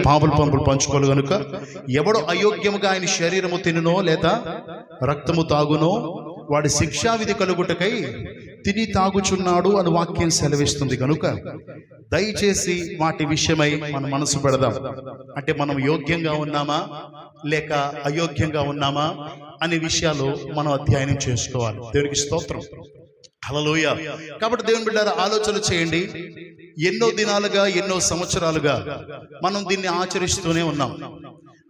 పాములు పంపులు పంచుకోలు గనుక ఎవడు అయోగ్యముగా ఆయన శరీరము తినునో లేదా రక్తము తాగునో వాడి శిక్షావిధి కలుగుటకై తిని తాగుచున్నాడు అని వాక్యం సెలవిస్తుంది కనుక దయచేసి వాటి విషయమై మన మనసు పెడదాం. అంటే మనం యోగ్యంగా ఉన్నామా లేక అయోగ్యంగా ఉన్నామా అనే విషయాలు మనం అధ్యయనం చేసుకోవాలి. దేవునికి స్తోత్రం, హల్లెలూయా. కాబట్టి దేవుని బిడ్డలారా ఆలోచన చేయండి. ఎన్నో దినాలుగా ఎన్నో సంవత్సరాలుగా మనం దీన్ని ఆచరిస్తూనే ఉన్నాం.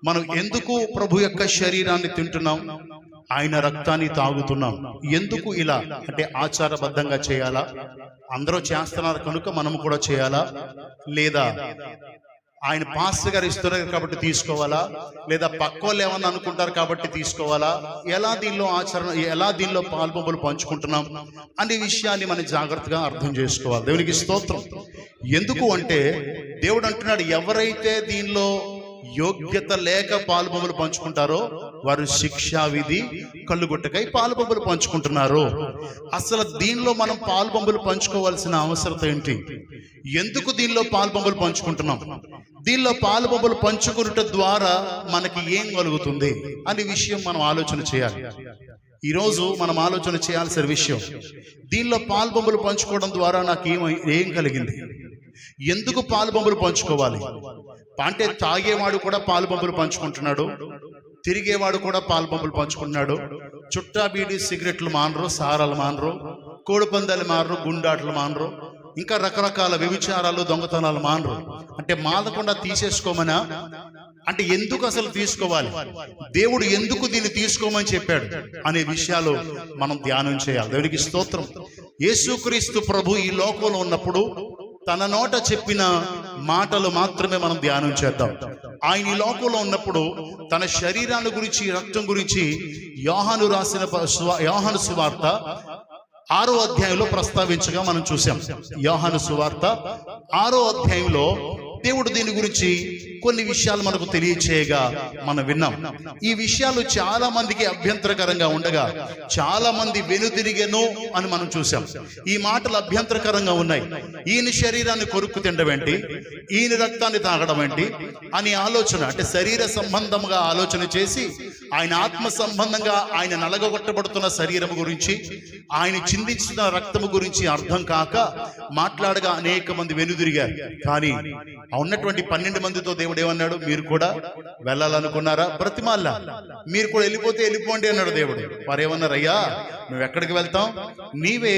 మనం ఎందుకు ప్రభు యొక్క శరీరాన్ని తింటున్నాం, ఆయన రక్తాన్ని తాగుతున్నాం? ఎందుకు ఇలా అంటే ఆచారబద్ధంగా చేయాలా, అందరూ చేస్తున్నారు కనుక మనం కూడా చేయాలా, లేదా ఆయన పాస్టర్ గారు ఇస్తున్నారు కాబట్టి తీసుకోవాలా, లేదా పక్క వాళ్ళు ఏమన్నా అనుకుంటారు కాబట్టి తీసుకోవాలా, ఎలా దీనిలో ఆచరణ, ఎలా దీనిలో పాల్పొంపులు పంచుకుంటున్నాం అనే విషయాన్ని మనం జాగ్రత్తగా అర్థం చేసుకోవాలి. దేవునికి స్తోత్రం. ఎందుకు అంటే దేవుడు అంటున్నాడు, ఎవరైతే దీనిలో యోగ్యత లేక పాలుబొమ్మలు పంచుకుంటారో వారు శిక్షావిధి కళ్ళుగుట్టకై పాలుబొమ్మలు పంచుకుంటున్నారు. అసలు దీనిలో మనం పాలుబొమ్మలు పంచుకోవాల్సిన అవసరం ఏంటి? ఎందుకు దీనిలో పాలుబొమ్మలు పంచుకుంటున్నాం? దీనిలో పాలుబొమ్మలు పంచుకున్నట ద్వారా మనకి ఏం కలుగుతుంది అనే విషయం మనం ఆలోచన చేయాలి. ఈరోజు మనం ఆలోచన చేయాల్సిన విషయం, దీనిలో పాలుబొమ్మలు పంచుకోవడం ద్వారా నాకు ఏం కలిగింది, ఎందుకు పాలుబొమ్మలు పంచుకోవాలి? అంటే తాగేవాడు కూడా పాలుబొమ్మలు పంచుకుంటున్నాడు, తిరిగేవాడు కూడా పాలుబొమ్మలు పంచుకుంటున్నాడు. చుట్టా బీడి సిగరెట్లు మానరు, సారాలు మానరు, కోడిపందాలు మానరు, గుండాట్లు మానరు, ఇంకా రకరకాల వ్యభిచారాలు దొంగతనాలు మానరు. అంటే మానకుండా తీసేసుకోమనా? అంటే ఎందుకు అసలు తీసుకోవాలి, దేవుడు ఎందుకు దీన్ని తీసుకోమని చెప్పాడు అనే విషయాలు మనం ధ్యానం చేయాలి. దేవునికి స్తోత్రం. యేసుక్రీస్తు ప్రభు ఈ లోకంలో ఉన్నప్పుడు తన నోట చెప్పిన మాటలు మాత్రమే మనం ధ్యానం చేద్దాం. ఆయన ఈ లోకంలో ఉన్నప్పుడు తన శరీరాన్ని గురించి, రక్తం గురించి యోహాను రాసిన యోహాను సువార్త 6వ అధ్యాయంలో ప్రస్తావించగా మనం చూసాం. యోహాను సువార్త 6వ అధ్యాయంలో దేవుడు దీని గురించి కొన్ని విషయాలు మనకు తెలియచేయగా మనం విన్నాం. ఈ విషయాలు చాలా మందికి అభ్యంతరకరంగా ఉండగా చాలా మంది వెనుదిరిగెను అని మనం చూసాం. ఈ మాటలు అభ్యంతరకరంగా ఉన్నాయి. ఈయన శరీరాన్ని కొరుక్కు తినడం ఏంటి, ఈయన రక్తాన్ని తాగడం ఏంటి అని ఆలోచన, అంటే శరీర సంబంధంగా ఆలోచన చేసి ఆయన ఆత్మ సంబంధంగా ఆయన నలగొట్టబడుతున్న శరీరం గురించి, ఆయన చిందించిన రక్తము గురించి అర్థం కాక మాట్లాడగా అనేక మంది వెనుదిరిగారు. కానీ ఉన్నటువంటి 12 మందితో దేవుడు ఏమన్నాడు, మీరు కూడా వెళ్ళాలనుకున్నారా? బ్రతిమాల్లా, మీరు కూడా వెళ్ళిపోతే వెళ్ళిపోండి అన్నాడు దేవుడు. వారేమన్నారు, అయ్యా నువ్వు ఎక్కడికి వెళ్తాం, నీవే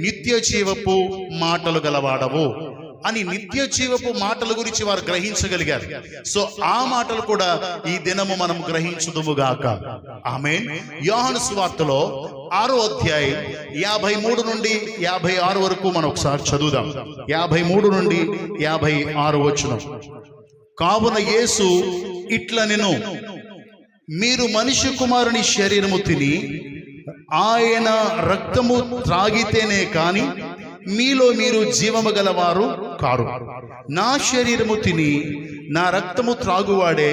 నిత్య జీవపు మాటలు గలవాడవు అని నిత్య జీవపు మాటల గురించి వారు గ్రహించగలిగారు. సో ఆ మాటలు కూడా ఈ దినము మనం గ్రహించుదుముగాక. ఆమేన్. యోహాను సువార్తలో 6వ అధ్యాయం 53 నుండి 56 వరకు మనం ఒకసారి చదువుదాం. 53 నుండి 56 వచనం. కావున యేసు ఇట్లనెను, మీరు మనిషి కుమారుని శరీరము తిని ఆయన రక్తము త్రాగితేనే కాని మీలో మీరు జీవము గలవారు కారు. నా శరీరము తిని నా రక్తము త్రాగువాడే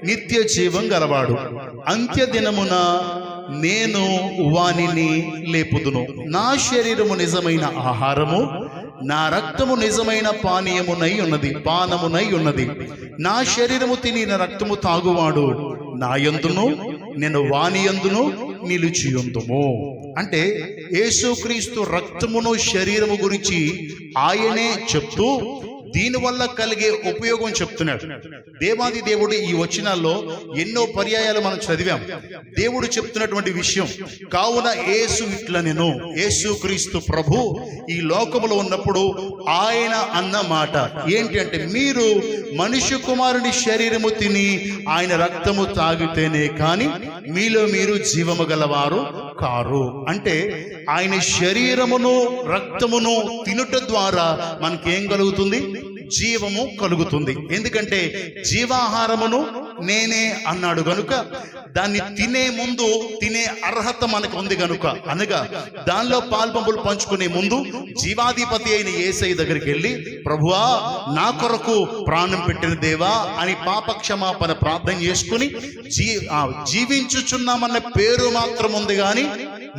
నిత్య జీవం గలవాడు. అంత్య దినమున నేను వానిని లేపుదును. నా శరీరము నిజమైన ఆహారము, నా రక్తము నిజమైన పానీయమునై ఉన్నది. నా శరీరము తిని నా రక్తము తాగువాడు నా యందును, నేను వాని యందును నిలిచియుందుము. అంటే యేసుక్రీస్తు రక్తమును శరీరము గురించి ఆయనే చెప్తూ దీనివల్ల కలిగే ఉపయోగం చెప్తున్నాడు. దేవాది దేవుడు ఈ వచనాల్లో ఎన్నో పర్యాయాలు మనం చదివాం. దేవుడు చెప్తున్నటువంటి విషయం, కావున యేసు ఇట్లనెను, యేసుక్రీస్తు ప్రభు ఈ లోకములో ఉన్నప్పుడు ఆయన అన్న మాట ఏంటి అంటే, మీరు మనిషి కుమారుని శరీరము తిని ఆయన రక్తము తాగితేనే కానీ మీలో మీరు జీవము గలవారు కారు. అంటే ఆయన శరీరమును రక్తమును తినుట ద్వారా మనకేం కలుగుతుంది? జీవము కలుగుతుంది. ఎందుకంటే జీవాహారమును నేనే అన్నాడు గనుక దాన్ని తినే ముందు తినే అర్హత మనకు ఉంది గనుక, అనగా దానిలో పాల్పంపులు పంచుకునే ముందు జీవాధిపతి అయిన యేసయ్య దగ్గరికి వెళ్ళి, ప్రభువా నా కొరకు ప్రాణం పెట్టిన దేవా అని పాప క్షమాపణ ప్రార్థన చేసుకుని జీవించుచున్నామన్న పేరు మాత్రం ఉంది కానీ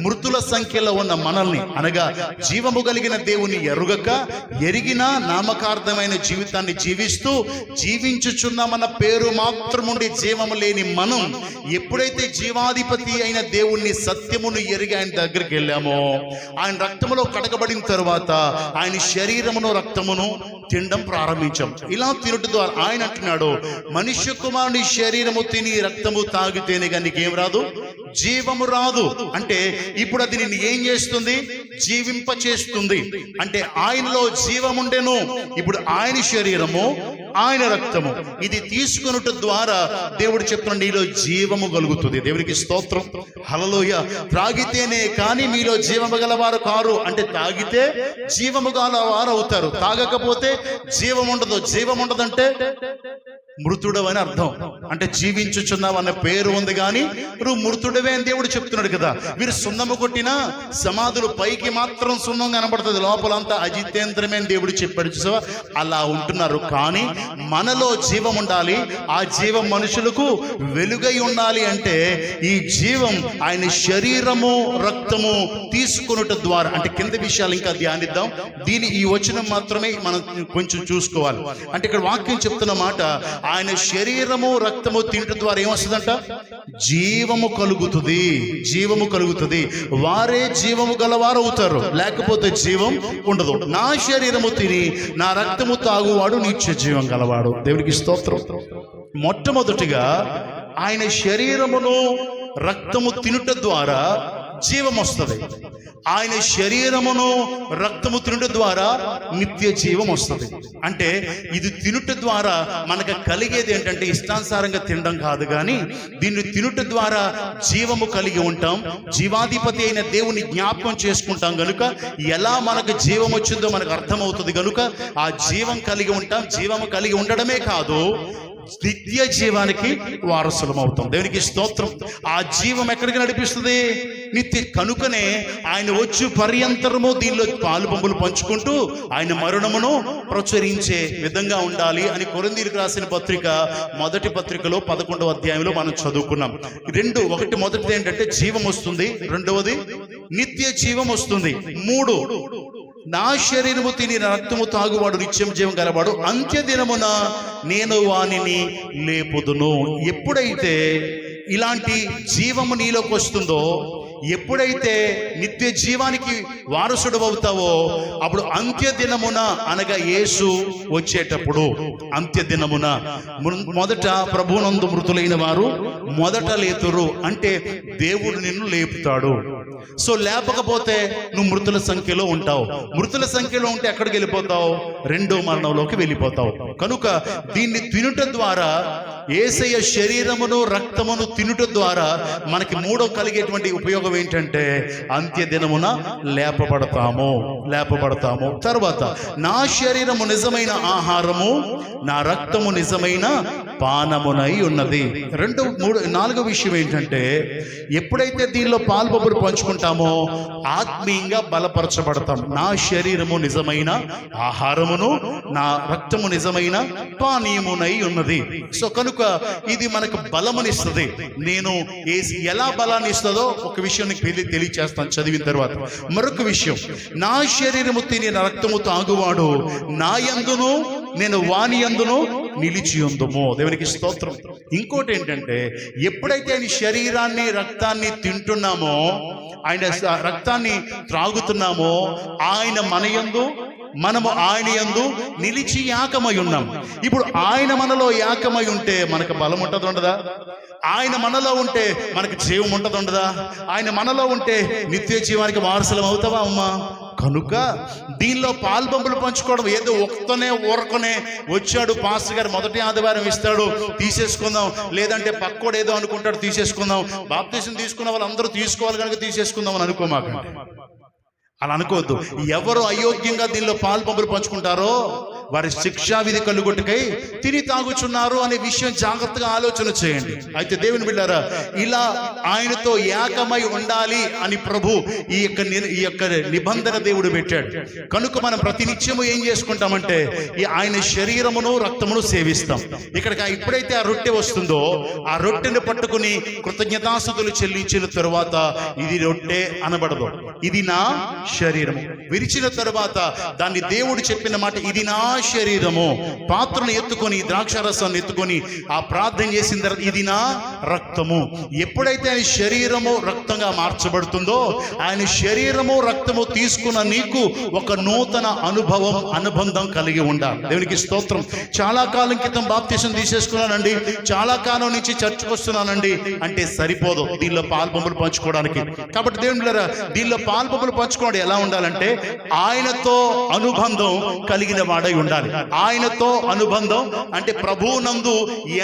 మృతుల సంఖ్యలో ఉన్న మనల్ని, అనగా జీవము కలిగిన దేవుని ఎరుగక ఎరిగిన నామకార్థమైన జీవితాన్ని జీవిస్తూ జీవించుచున్నామన్న పేరు మాత్రముండి జీవము లేని మనం ఎప్పుడైతే జీవాధిపతి అయిన దేవుణ్ణి సత్యమును ఎరిగి ఆయన దగ్గరికి వెళ్ళామో, ఆయన రక్తములో కడగబడిన తరువాత ఆయన శరీరమును రక్తమును తినడం ప్రారంభించాం. ఇలా తినట ద్వారా ఆయన అంటున్నాడు, మనుష్య కుమారుని శరీరము తిని రక్తము తాగితేనే కానీ నీకేం రాదు, జీవము రాదు. అంటే ఇప్పుడు అది నిన్ను ఏం చేస్తుంది, జీవింప చేస్తుంది. అంటే ఆయనలో జీవముండెను, ఇప్పుడు ఆయన శరీరము ఆయన రక్తము ఇది తీసుకొనుట ద్వారా దేవుడు చెప్తున్నాడు నీలో జీవము కలుగుతుంది. దేవునికి స్తోత్రం, హల్లెలూయా. త్రాగితేనే కానీ మీలో జీవము గలవారు కారు, అంటే తాగితే జీవము గలవారు అవుతారు, తాగకపోతే జీవం ఉండదు. జీవం ఉండదంటే మృతుడవు అని అర్థం. అంటే జీవించుచున్నావు అన్న పేరు ఉంది కానీ నువ్వు మృతుడవే అని దేవుడు చెప్తున్నాడు కదా. మీరు సున్నము కొట్టినా సమాధులు పైకి మాత్రం సున్నం కనబడుతుంది, లోపలంతా అజితేంద్రమే అని దేవుడు చెప్పాడు. చూసావా, అలా ఉంటున్నారు. కానీ మనలో జీవం ఉండాలి, ఆ జీవం మనుషులకు వెలుగై ఉండాలి. అంటే ఈ జీవం ఆయన శరీరము రక్తము తీసుకొనుట ద్వారా, అంటే కింద విషయాలు ఇంకా ధ్యానిద్దాం. ఈ వచనం మాత్రమే మనం కొంచెం చూసుకోవాలి. అంటే ఇక్కడ వాక్యం చెప్తున్న మాట, ఆయన శరీరము రక్తము తింట ద్వారా ఏమొస్తుందంట, జీవము కలుగుతుంది. జీవము కలుగుతుంది. వారే జీవము గలవారు అవుతారు, లేకపోతే జీవం ఉండదు. నా శరీరము తిని నా రక్తము తాగువాడు నిత్య జీవం గలవాడు. దేవునికి స్తోత్రం. మొట్టమొదటిగా ఆయన శరీరమును రక్తము తినుట ద్వారా జీవం వస్తుంది. ఆయన శరీరమును రక్తము తినుట ద్వారా నిత్య జీవం వస్తుంది. అంటే ఇది తినుట ద్వారా మనకు కలిగేది ఏంటంటే ఇష్టానుసారంగా తినడం కాదు, కానీ దీన్ని తినుట ద్వారా జీవము కలిగి ఉంటాం. జీవాధిపతి అయిన దేవుని జ్ఞాపకం చేసుకుంటాం గనుక ఎలా మనకు జీవం వచ్చిందో మనకు అర్థమవుతుంది. గనుక ఆ జీవం కలిగి ఉంటాం. జీవము కలిగి ఉండడమే కాదు, నిత్య జీవానికి వారసులం అవుతాం. దేవునికి స్తోత్రం. ఆ జీవం ఎక్కడికి నడిపిస్తుంది, నిత్య. కనుకనే ఆయన వచ్చు పర్యంతరము దీనిలో పాలు పంపులు పంచుకుంటూ ఆయన మరణమును ప్రచురించే విధంగా ఉండాలి అని కొరింథీయులకు రాసిన పత్రిక మొదటి పత్రికలో 11వ అధ్యాయంలో మనం చదువుకున్నాం. మొదటిది ఏంటంటే జీవం వస్తుంది, రెండవది నిత్య జీవం వస్తుంది, 3 నా శరీరము తిని రక్తము తాగువాడు నిత్యం జీవం గలవాడు, అంత్య దినమున నేను వానిని లేపుదును. ఎప్పుడైతే ఇలాంటి జీవము నీలోకి వస్తుందో, ఎప్పుడైతే నిత్య జీవానికి వారసుడు అవుతావో, అప్పుడు అంత్య దినమున, అనగా యేసు వచ్చేటప్పుడు అంత్య దినమున మొదట ప్రభువునందు మృతులైన వారు మొదట లేతురు. అంటే దేవుడు నిన్ను లేపుతాడు. సో లేపకపోతే నువ్వు మృతుల సంఖ్యలో ఉంటావు. మృతుల సంఖ్యలో ఉంటే ఎక్కడికి వెళ్ళిపోతావు, రెండో మరణంలోకి వెళ్ళిపోతావు. కనుక దీన్ని తినుట ద్వారా, యేసయ్య శరీరమును రక్తమును తినుట ద్వారా మనకి మూడో కలిగేటువంటి ఉపయోగం ఏంటంటే అంత్య దినమున లేపబడతాము. తర్వాత నా శరీరము నిజమైన ఆహారము, నా రక్తము నిజమైన పానమునై ఉన్నది. 2, 3, 4 విషయం ఏంటంటే ఎప్పుడైతే దీనిలో పాల్పొబులు పంచుకుంటామో ఆత్మీయంగా బలపరచబడతాం. నా శరీరము నిజమైన ఆహారమును, నా రక్తము నిజమైన పానీయమునై ఉన్నది. సో కనుక ఇది మనకు బలమునిస్తుంది. నేను ఎలా బలాన్ని ఇస్తుందో ఒక విషయం తెలియచేస్తాను చదివిన తర్వాత. మరొక విషయం, నా శరీరము తిని నా రక్తము తాగువాడు నా యందును నేను వాని యందును నిలిచి ఉందుము. దేవునికి స్తోత్రం. ఇంకోటి ఏంటంటే ఎప్పుడైతే ఆయన శరీరాన్ని రక్తాన్ని తింటున్నామో, ఆయన రక్తాన్ని త్రాగుతున్నామో, ఆయన మన యందు మనము ఆయన యందు నిలిచి ఏకమై ఉన్నాం. ఇప్పుడు ఆయన మనలో ఏకమై ఉంటే మనకు బలం ఉంటది ఉండదా? ఆయన మనలో ఉంటే మనకు జీవం ఉంటది ఉండదా? ఆయన మనలో ఉంటే నిత్య జీవానికి వారసులం అవుతావా అమ్మా? కనుక దీనిలో పాల్పంపులు పంచుకోవడం ఏదో ఒక్కనే ఊరకనే వచ్చాడు పాస్టర్ గారు మొదటి ఆదివారం ఇస్తాడు తీసేసుకుందాం, లేదంటే పక్కోడు ఏదో అనుకుంటాడు తీసేసుకుందాం, బాప్తిసం తీసుకున్న వాళ్ళు అందరూ తీసుకోవాలి కనుక తీసేసుకుందాం అని అనుకోమాకండి. అలా అనుకోవద్దు. ఎవరు అయోగ్యంగా దీనిలో పాల్పంపులు పంచుకుంటారో వారి శిక్షా విధి కలుగుటకై తిని తాగుచున్నారు అనే విషయం జాగ్రత్తగా ఆలోచన చేయండి. అయితే దేవుని బిడ్డారా, ఇలా ఆయనతో ఏకమై ఉండాలి అని ప్రభు ఈ యొక్క నిబంధన దేవుడు పెట్టాడు. కనుక మనం ప్రతినిత్యము ఏం చేసుకుంటామంటే ఆయన శరీరమును రక్తమును సేవిస్తాం. ఇక్కడికి ఎప్పుడైతే ఆ రొట్టె వస్తుందో ఆ రొట్టెను పట్టుకుని కృతజ్ఞతాస్తుతులు చెల్లించిన తరువాత ఇది రొట్టె అనబడదు, ఇది నా శరీరము. విరిచిన తరువాత దాన్ని దేవుడు చెప్పిన మాట, ఇది నా శరీరము. పాత్రను ఎత్తుకొని ద్రాక్షారసాన్ని ఎత్తుకొని ఆ ప్రార్థన చేసిన తర్వాత ఇది నా రక్తము. ఎప్పుడైతే ఆయన శరీరము రక్తంగా మార్చబడుతుందో ఆయన శరీరము రక్తము తీసుకున్న నీకు ఒక నూతన అనుబంధం కలిగి ఉండాలి. దేవునికి స్తోత్రం. చాలా కాలం క్రితం బాప్తిసం తీసేసుకున్నానండి, చాలా కాలం నుంచి చర్చకు వస్తున్నానండి అంటే సరిపోదు దీనిలో పాల్పొంపులు పంచుకోవడానికి. కాబట్టి దేవుని బిడ్డలారా, దీనిలో పాల్పొంపులు పంచుకోవడం ఎలా ఉండాలంటే ఆయనతో అనుబంధం కలిగిన వాడై ఉండాలి. ఆయనతో అనుబంధం అంటే ప్రభువునందు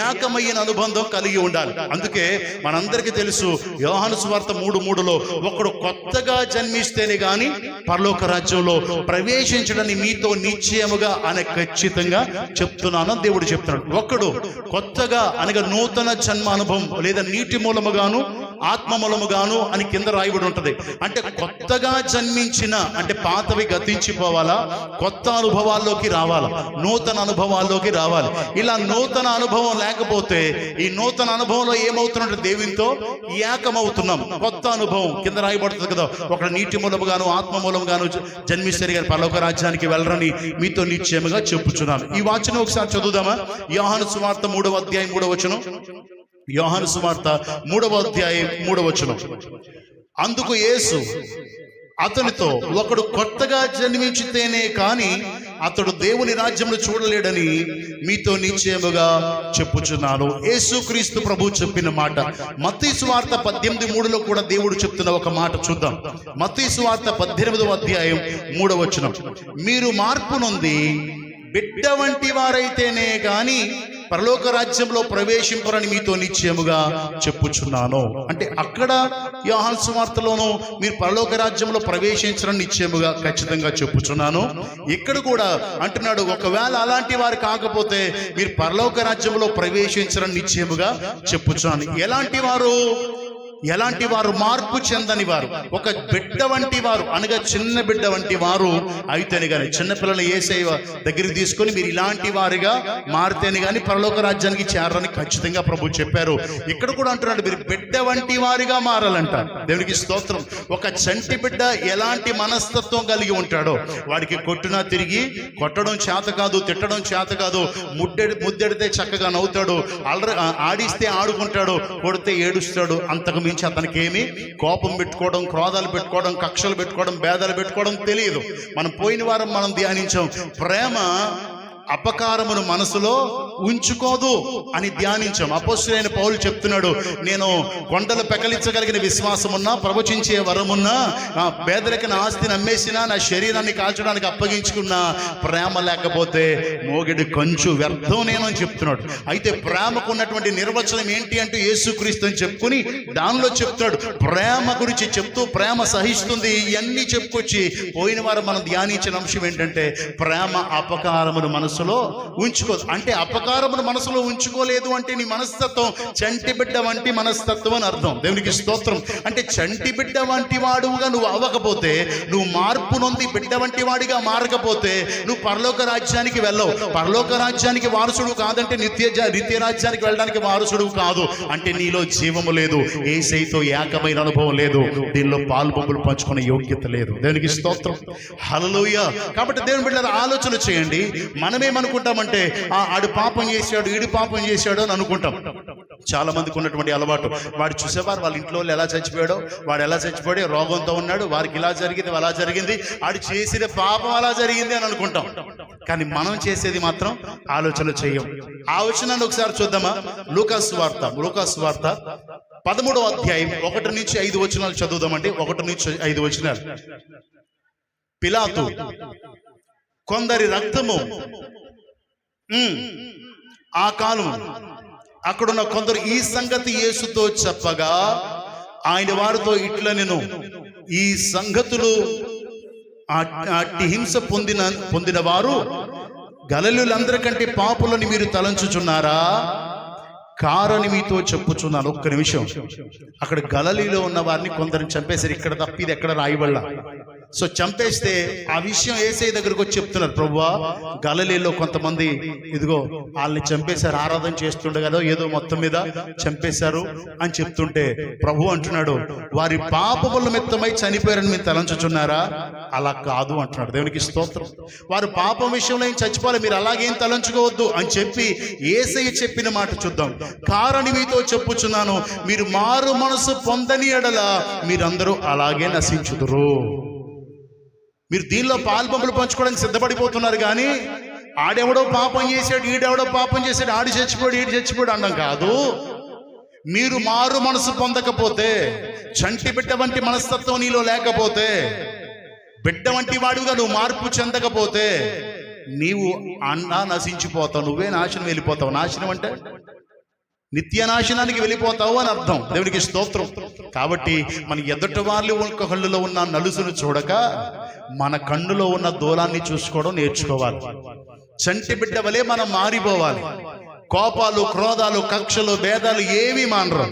ఏకమైన అనుబంధం కలిగి ఉండాలి. అందుకే మనందరికీ తెలుసు యోహాను సువార్త 3:3లో ఒకడు కొత్తగా జన్మిస్తేనే గాని పరలోక రాజ్యంలో ప్రవేశించడని మీతో నిశ్చయముగా అని ఖచ్చితంగా చెప్తున్నాను దేవుడు చెప్తున్నాడు. ఒకడు కొత్తగా అనగా నూతన జన్మ అనుభవం లేదా నీటి మూలముగాను ఆత్మ మూలముగాను అని కింద రాయబడి ఉంటది. అంటే కొత్తగా జన్మించిన అంటే పాతవి గతించిపోవాలా, కొత్త అనుభవాల్లోకి రావాలా, నూతన అనుభవాల్లోకి రావాలి. ఇలా నూతన అనుభవం లేకపోతే ఈ నూతన అనుభవంలో ఏమవుతున్నట్టు దేవునితో ఏకమవుతున్నాం. కొత్త అనుభవం కింద రాయబడుతుంది కదా, ఒక నీటి మూలముగాను ఆత్మ మూలముగాను జన్మిస్తే గాని పరలోక రాజ్యానికి వెళ్ళరని మీతో నిశ్చయముగా చెప్పుచున్నాను. ఈ వాక్యం ఒకసారి చదువుదామా? యోహాను సువార్త 3వ అధ్యాయం 3వ వచనం. యోహాను సువార్త 3వ అధ్యాయం 3వ వచనం. అందుకు యేసు అతనితో, ఒకడు కొత్తగా జన్మించితేనే కాని అతడు దేవుని రాజ్యమును చూడలేడని మీతో నిశ్చయముగా చెప్పుచున్నాను. యేసుక్రీస్తు ప్రభు చెప్పిన మాట. మత్తయి సువార్త 18:3లో కూడా దేవుడు చెప్తున్న ఒక మాట చూద్దాం. మత్తయి సువార్త 18వ అధ్యాయం 3వ వచనం. మీరు మార్పు నొంది బిడ్డ వంటి వారైతేనే గాని పరలోక రాజ్యంలో ప్రవేశింపరని మీతో నిశ్చయముగా చెప్పుచున్నాను. అంటే అక్కడ యోహాను సువార్తలోను మీరు పరలోక రాజ్యంలో ప్రవేశించరని నిశ్చయముగా ఖచ్చితంగా చెప్పుచున్నాను. ఇక్కడ కూడా అంటున్నాడు, ఒకవేళ అలాంటి వారు కాకపోతే మీరు పరలోక రాజ్యంలో ప్రవేశించరని నిశ్చయముగా చెప్పుచున్నాను. ఎలాంటి వారు? మార్పు చెందని వారు, ఒక బిడ్డ వంటి వారు అనగా చిన్న బిడ్డ వంటి వారు అయితేనే కానీ, చిన్నపిల్లలు యేసయ్య దగ్గరికి తీసుకొని మీరు ఇలాంటి వారిగా మారితేనే కానీ పరలోక రాజ్యానికి చేరని ఖచ్చితంగా ప్రభు చెప్పారు. ఇక్కడ కూడా అంటున్నాడు మీరు బిడ్డ వంటి వారిగా మారాలంట. దేవునికి స్తోత్రం. ఒక చంటి బిడ్డ ఎలాంటి మనస్తత్వం కలిగి ఉంటాడో, వాడికి కొట్టినా తిరిగి కొట్టడం చేత కాదు, తిట్టడం చేత కాదు, ముద్దెడితే చక్కగా నవ్వుతాడు, ఆడిస్తే ఆడుకుంటాడు, కొడితే ఏడుస్తాడు. అంతకు అతనికి ఏమి కోపం పెట్టుకోవడం, క్రోధాలు పెట్టుకోవడం, కక్షలు పెట్టుకోవడం, భేదాలు పెట్టుకోవడం తెలియదు. మనం పోయిన వారం మనం ధ్యానించాం, ప్రేమ అపకారమును మనసులో ఉంచుకోదు అని ధ్యానించాం. అపోస్తలుడైన పౌలు చెప్తున్నాడు, నేను కొండలు పెకలించగలిగిన విశ్వాసం ఉన్నా, ప్రవచించే వరమున్నా, పేదలకి నా ఆస్తిని అమ్మేసినా, నా శరీరాన్ని కాల్చడానికి అప్పగించుకున్నా ప్రేమ లేకపోతే మోగిడి కొంచెం వ్యర్థం నేను అని చెప్తున్నాడు. అయితే ప్రేమకు ఉన్నటువంటి నిర్వచనం ఏంటి అంటే యేసుక్రీస్తు అని చెప్పుకుని దానిలో చెప్తాడు. ప్రేమ గురించి చెప్తూ ప్రేమ సహిస్తుంది ఇవన్నీ చెప్పుకొచ్చి పోయిన వారం మనం ధ్యానించిన అంశం ఏంటంటే ప్రేమ అపకారమును మనసులో ఉంచుకోదు. అంటే అపకారమును మనసులో ఉంచుకోలేదు అంటే నీ మనస్తత్వం చంటి బిడ్డ వంటి మనస్తత్వం అని అర్థం. దేవునికి స్తోత్రం. అంటే చంటి బిడ్డ వంటి వాడుగా నువ్వు అవ్వకపోతే, నువ్వు మార్పు నొంది బిడ్డ వంటి వాడిగా మారకపోతే నువ్వు పరలోక రాజ్యానికి వెళ్ళవు. పరలోక రాజ్యానికి వారసుడు కాదంటే నిత్య రాజ్యానికి వెళ్ళడానికి వారసుడు కాదు. అంటే నీలో జీవము లేదు, యేసయ్యతో ఏకమైన అనుభవం లేదు, దీనిలో పాల్పొంపులు పంచుకునే యోగ్యత లేదు. దేవునికి స్తోత్రం. హల్లెలూయా. కాబట్టి దేవుని బిడ్డలారా ఆలోచన చేయండి. మనమేమనుకుంటామంటే ఆడు పాపం చేశాడు, ఈడు పాపం చేశాడు అని అనుకుంటాం. చాలా మందికి ఉన్నటువంటి అలవాటు, వాడు చూసేవారు వాళ్ళ ఇంట్లో ఎలా చచ్చిపోయాడో, వాడు ఎలా చచ్చిపోయాడు, రోగంతో ఉన్నాడు, వారికి ఇలా జరిగింది అలా జరిగింది, ఆడు చేసిన పాపం అలా జరిగింది అని అనుకుంటాం. కానీ మనం చేసేది మాత్రం ఆలోచన చేయం. ఆ వచనాన్ని ఒకసారి చూద్దామా? లూకాసు వార్త 13వ అధ్యాయం 1 నుంచి 5 వచనాలు చదువుదామండి. 1 నుంచి 5 వచనాలు. పిలాతు కొందరి రక్తము ఆ కాలం అక్కడున్న కొందరు ఈ సంగతి యేసుతో చెప్పగా ఆయన వారితో ఇట్లా, నేను ఈ సంగతులు అట్టి హింస పొందిన వారు గలిలయులందరికంటే పాపులని మీరు తలంచుచున్నారా? కారని మీతో చెప్పుచున్నాను. ఒక్క నిమిషం. అక్కడ గలిలయలో ఉన్న వారిని కొందరిని చంపేశారు. ఇక్కడ తప్ప ఇది ఎక్కడ రాయబడలా. సో చంపేస్తే ఆ విషయం యేసయ్య దగ్గరకు వచ్చి చెప్తున్నారు, ప్రభువా గలిలయలో కొంతమంది ఇదిగో వాళ్ళని చంపేశారు, ఆరాధన చేస్తుండగా ఏదో మొత్తం మీద చంపేశారు అని చెప్తుంటే ప్రభు అంటున్నాడు, వారి పాపముల నిమిత్తమై చనిపోయారని మీరు తలంచుచున్నారా? అలా కాదు అంటున్నాడు. దేవునికి స్తోత్రం. వారు పాపం విషయంలో ఏం చచ్చిపోవాలి, మీరు అలాగేం తలంచుకోవద్దు అని చెప్పి యేసయ్య చెప్పిన మాట చూద్దాం. కారని మీతో చెప్పుచున్నాను, మీరు మారు మనసు పొందని ఎడల మీరందరూ అలాగే నశించుదురు. మీరు దీనిలో పాల్పంపులు పంచుకోవడానికి సిద్ధపడిపోతున్నారు, కానీ ఆడెవడో పాపం చేశాడు, ఈడెవడో పాపం చేశాడు, ఆడి చచ్చిపోయాడు, ఈడు చచ్చిపోయాడు అనడం కాదు. మీరు మారు మనసు పొందకపోతే, చంటి బిడ్డ వంటి మనస్తత్వం నీలో లేకపోతే, బిడ్డ వంటి వాడిగా నువ్వు మార్పు చెందకపోతే నీవు అన్నా నశించిపోతావు, నువ్వే నాశనం వెళ్ళిపోతావు. నాశనం అంటే నిత్య నాశనానికి వెళ్ళిపోతావు అని అర్థం. దేవునికి స్తోత్రం. కాబట్టి మన ఎదుటి వాళ్ళు కళ్ళులో ఉన్న నలుసును చూడక మన కన్నులో ఉన్న దూలాన్ని చూసుకోవడం నేర్చుకోవాలి. చంటి బిడ్డ వలె మనం మారిపోవాలి. కోపాలు, క్రోధాలు, కక్షలు, భేదాలు ఏమీ మానరు.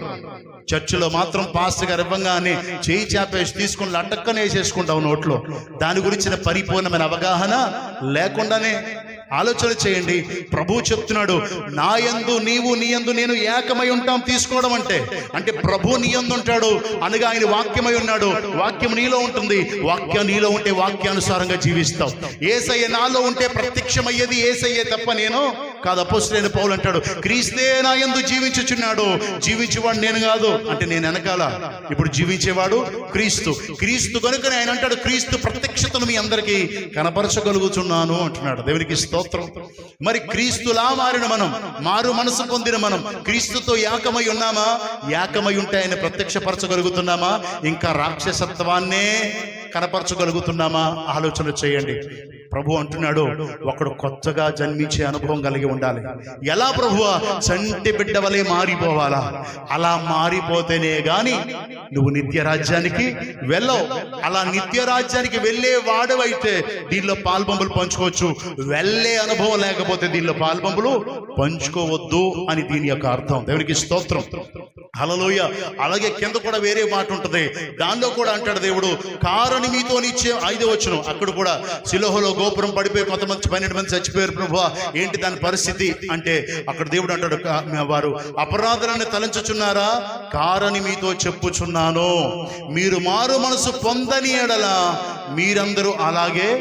చర్చిలో మాత్రం పాస్టర్ గారు ఇవ్వంగానే చేయి చాపేసి తీసుకుని లటక్కనే వేసేసుకుంటావు నోట్లో. దాని గురించిన పరిపూర్ణమైన అవగాహన లేకుండానే ఆలోచన చేయండి. ప్రభు చెప్తున్నాడు, నా యందు నీవు, నీ యందు నేను ఏకమై ఉంటాం. తీసుకోవడం అంటే ప్రభు నీ యందు ఉంటాడు అనగా ఆయన వాక్యమై ఉన్నాడు. వాక్యం నీలో ఉంటుంది. వాక్యం నీలో ఉంటే వాక్యానుసారంగా జీవిస్తావు. యేసయ్య నాలో ఉంటే ప్రత్యక్షమయ్యేది యేసయ్యే తప్ప నేను కాదు. అపోస్తలుడైన పౌలు అంటాడు, క్రీస్తే నా యందు జీవించుచున్నాడు, జీవించేవాడు నేను కాదు. అంటే నేను వెనకాల, ఇప్పుడు జీవించేవాడు క్రీస్తు. క్రీస్తు కనుక ఆయన అంటాడు, క్రీస్తు ప్రత్యక్షతను మీ అందరికీ కనపరచగలుగుతున్నాను అంటున్నాడు. దేవునికి స్తోత్రం. మరి క్రీస్తులా మారిన మనం, మారు మనసు పొందిన మనం క్రీస్తుతో ఏకమై ఉన్నామా? ఏకమై ఉంటే ఆయన ప్రత్యక్షపరచగలుగుతున్నామా? ఇంకా రాక్షసత్వాన్నే కనపరచగలుగుతున్నామా? ఆలోచన చేయండి. ప్రభు అంటున్నాడు, ఒకడు కొత్తగా జన్మించే అనుభవం కలిగి ఉండాలి. ఎలా ప్రభువా? చంటి బిడ్డ వలె మారిపోవాలా? అలా మారిపోతేనే గాని నువ్వు నిత్య రాజ్యానికి వెళ్ళవు. అలా నిత్య రాజ్యానికి వెళ్ళే వాడవైతే దీనిలో పాల్పంపులు పంచుకోవచ్చు. వెళ్ళే అనుభవం లేకపోతే దీనిలో పాల్పంపులు పంచుకోవద్దు అని దీని యొక్క అర్థం. దేవునికి స్తోత్రం. హల్లెలూయా. అలాగే కింద కూడా వేరే మాట ఉంటుంది. దానిలో కూడా అంటాడు దేవుడు, కారని మీతో నిచ్చే 5వ వచనం. అక్కడ కూడా సిలోహలో గోపురం పడిపోయి కొంతమంది 12 మంది చచ్చిపోయారు. ప్రభువా ఏంటి దాని పరిస్థితి అంటే అక్కడ దేవుడు అంటాడు, వారు అపరాధాలను తలంచుచున్నారా? కారని మీతో చెప్పుచున్నాను, మీరు మారు మనసు పొందని ఎడల మీరందరూ అలాగే.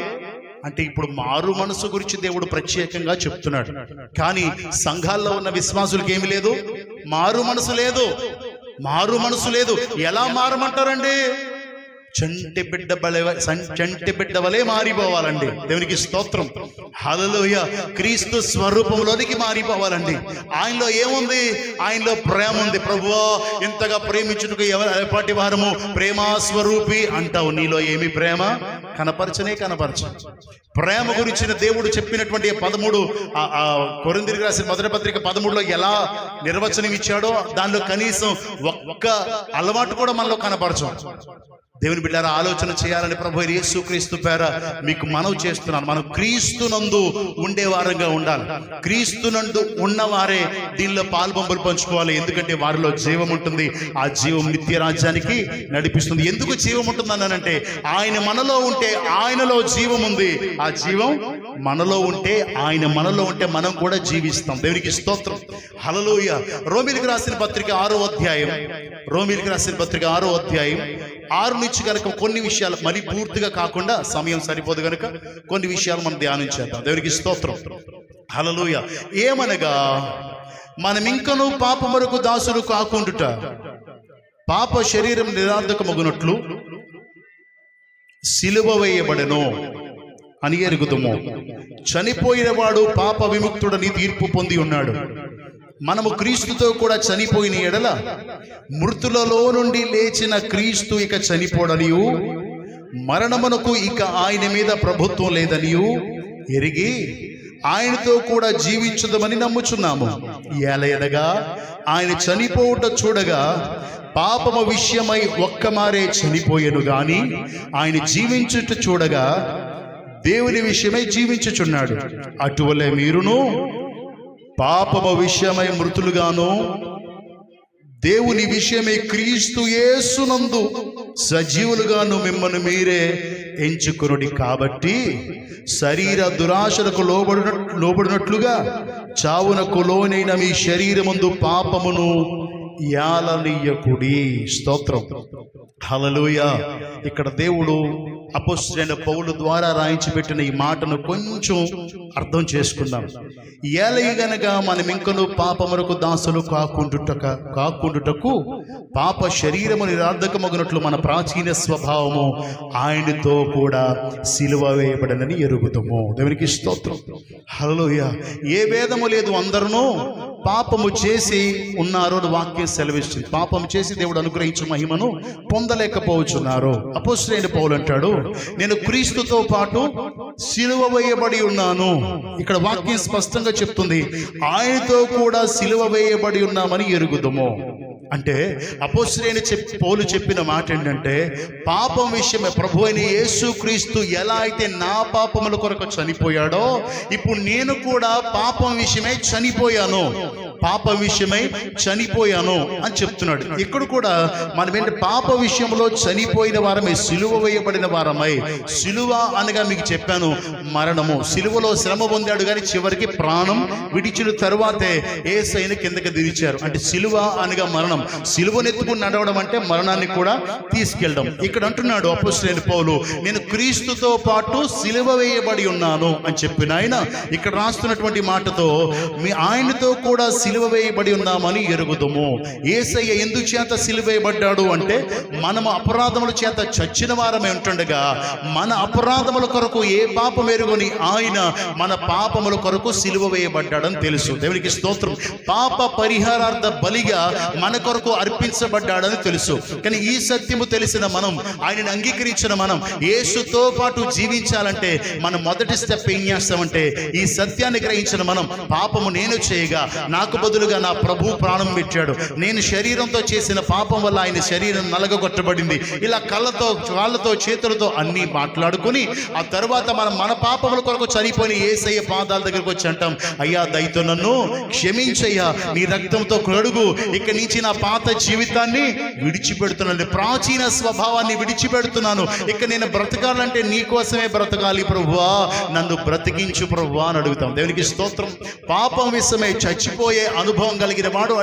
అంటే ఇప్పుడు మారు మనసు గురించి దేవుడు ప్రత్యేకంగా చెప్తున్నాడు. కానీ సంఘాల్లో ఉన్న విశ్వాసులకు ఏమి లేదు, మారు మనసు లేదు. మారు మనసు లేదు. ఎలా మారమంటారండి? చంటి బిడ్డ వలె మారిపోవాలండి. దేవునికి స్తోత్రం. హల్లెలూయా. క్రీస్తు స్వరూపంలోనికి మారిపోవాలండి. ఆయనలో ఏముంది? ఆయనలో ప్రేమ ఉంది. ప్రభువా ఇంతగా ప్రేమించుటకు ఎప్పటి వారము ప్రేమా స్వరూపి అంటావు. నీలో ఏమి ప్రేమ? కనపరచ. ప్రేమ గురించిన దేవుడు చెప్పినటువంటి 13 కొరింథీయులకు రాసిన మొదటి పత్రిక 13లో ఎలా నిర్వచనం ఇచ్చాడో దానిలో కనీసం ఒక్క అలవాటు కూడా మనలో కనపరచం. దేవుని బిడ్డలారా, ఆలోచన చేయాలని ప్రభు యేసుక్రీస్తు పేర మీకు మనవి చేస్తున్నాను. మనం క్రీస్తునందు ఉండేవారంగా ఉండాలి. క్రీస్తునందు ఉన్నవారే దీనిలో పాల్పంపులు పంచుకోవాలి. ఎందుకంటే వారిలో జీవం ఉంటుంది. ఆ జీవం నిత్య రాజ్యానికి నడిపిస్తుంది. ఎందుకు జీవం ఉంటుందనంటే ఆయన మనలో ఉంటే ఆయనలో జీవం ఉంది. ఆ జీవం మనలో ఉంటే, ఆయన మనలో ఉంటే మనం కూడా జీవిస్తాం. దేవునికి స్తోత్రం. హల్లెలూయా. రోమీయులకు రాసిన పత్రిక 6వ అధ్యాయం, రోమీయులకు రాసిన పత్రిక 6వ అధ్యాయం 6 నుంచి కనుక కొన్ని విషయాలు, మరి పూర్తిగా కాకుండా సమయం సరిపోదు కనుక కొన్ని విషయాలు మనం ధ్యానం చేద్దాం. దేవునికి స్తోత్రం. హల్లెలూయా. ఏమనగా మనమింకను పాపమునకు దాసులు కాకుండుట, పాప శరీరం నిరార్థకమగునట్లు సిలువ వేయబడెను అని ఎరుగుదుము. చనిపోయిన వాడు పాప విముక్తుడని తీర్పు పొంది ఉన్నాడు. మనము క్రీస్తుతో కూడా చనిపోయిన ఎడల మృతులలో నుండి లేచిన క్రీస్తు ఇక చనిపోడనియు, మరణమునకు ఇక ఆయన మీద ప్రభుత్వం లేదనియు ఎరిగి ఆయనతో కూడా జీవించుదామని నమ్ముచున్నాము. ఏలయనగా ఆయన చనిపోవుట చూడగా పాపము విషయమై ఒక్కమారే చనిపోయెను గాని ఆయన జీవించుట చూడగా దేవుని విషయమై జీవించుచున్నాడు. అటువలే మీరును పాపము విషయమై మృతులుగాను దేవుని విషయమై క్రీస్తు యేసునందు సజీవులుగాను మిమ్మల్ని మీరే ఎంచుకొనుడి. కాబట్టి శరీర దురాశలకు లోబడినట్లుగా చావునకు లోనైన మీ శరీరమందు పాపమును యాలనీయకుడి. స్తోత్రం, హల్లెలూయా. ఇక్కడ దేవుడు అపోస్తలుడైన పౌలు ద్వారా రాయించి పెట్టిన ఈ మాటను కొంచెం అర్థం చేసుకుందాం. ఏలయగనగా మనం ఇంకను పాపమునకు దాసులు కాకుండుటకు పాప శరీరము నిరార్థకమగునట్లు మన ప్రాచీన స్వభావము ఆయనతో కూడా సిలువ వేయబడనని ఎరుగుతాము. దేవునికి స్తోత్రం, హల్లెలూయా. ఏ భేదము లేదు, అందరూ పాపము చేసి ఉన్నారు అని వాక్యం సెలవిస్తుంది. పాపము చేసి దేవుడు అనుగ్రహించే మహిమను పొందలేకపోతున్నారు. అపోస్తలుడైన పౌలు అంటాడు, నేను క్రీస్తుతో పాటు సిలువ వేయబడి ఉన్నాను. ఇక్కడ వాక్యం స్పష్టంగా చెప్తుంది, ఆయనతో కూడా సిలువ వేయబడి ఉన్నామని ఎరుగుదము. అంటే అపోస్తలుడైన పౌలు చెప్పిన మాట ఏంటంటే, పాపం విషయమే ప్రభు అయిన యేసుక్రీస్తు ఎలా అయితే నా పాపముల కొరకు చనిపోయాడో, ఇప్పుడు నేను కూడా పాపం విషయమై చనిపోయాను, పాప విషయమై చనిపోయాను అని చెప్తున్నాడు. ఇక్కడ కూడా మనం ఏంటి, పాప విషయంలో చనిపోయిన వారమై, సిలువ వేయబడిన వారమై. సిలువ అనగా మీకు చెప్పాను, మరణము. సిలువలో శ్రమ పొందాడు కానీ చివరికి ప్రాణం విడిచిన తరువాతే యేసయ్యను కిందకి దించారు. అంటే సిలువ అనగా మరణం. సిలువనెత్తుకుని నడవడం అంటే మరణాన్ని కూడా తీసుకెళ్ళడం. ఇక్కడ అంటున్నాడు అపోస్తలుడైన పౌలు, నేను క్రీస్తుతో పాటు సిలువ వేయబడి ఉన్నాను అని చెప్పిన ఆయన ఇక్కడ రాస్తున్నటువంటి మాటతో ఆయనతో కూడా సిలువ వేయబడి ఉన్నామని ఎరుగుదము. యేసయ్య ఎందుకు చేత సిలువ వేయబడ్డాడు అంటే, మనము అపరాధముల చేత చచ్చిన వారమే ఉంటుండగా మన అపరాధముల కొరకు ఏ పాపం ఎరుగని ఆయన మన పాపముల కొరకు సిలువ వేయబడ్డాడని తెలుసు. దేవునికి స్తోత్రం. పాప పరిహారార్థ బలిగా మన కొరకు అర్పించబడ్డాడని తెలుసు. కానీ ఈ సత్యము తెలిసిన మనం, ఆయనను అంగీకరించిన మనం యేసుతో పాటు జీవించాలంటే మన మొదటి స్టెప్ ఏం చేస్తామంటే, ఈ సత్యాన్ని గ్రహించిన మనం, పాపము నేను చేయగా నాకు బదులుగా నా ప్రభు ప్రాణం పెట్టాడు, నేను శరీరంతో చేసిన పాపం వల్ల ఆయన శరీరం నలగొట్టబడింది, ఇలా కళ్ళతో కాళ్ళతో చేతులతో అన్నీ మాట్లాడుకుని ఆ తర్వాత మనం మన పాపముల కొరకు చనిపోయిన యేసయ్య పాదాల దగ్గరకు వచ్చి అంటాం, అయ్యా దయతో నన్ను క్షమించయ్యా, నీ రక్తంతో కడుగు, ఇక్కడి నుంచి నా పాత జీవితాన్ని విడిచిపెడుతున్నాను, ప్రాచీన స్వభావాన్ని విడిచిపెడుతున్నాను, ఇక నేను బ్రతకాలంటే నీ కోసమే బ్రతకాలి ప్రభువా, నన్ను బ్రతికించు ప్రభువా అని అడుగుతాం. దేవునికి స్తోత్రం. పాపం విషయమై చచ్చిపోయే అనుభవం కలిగిన వాడు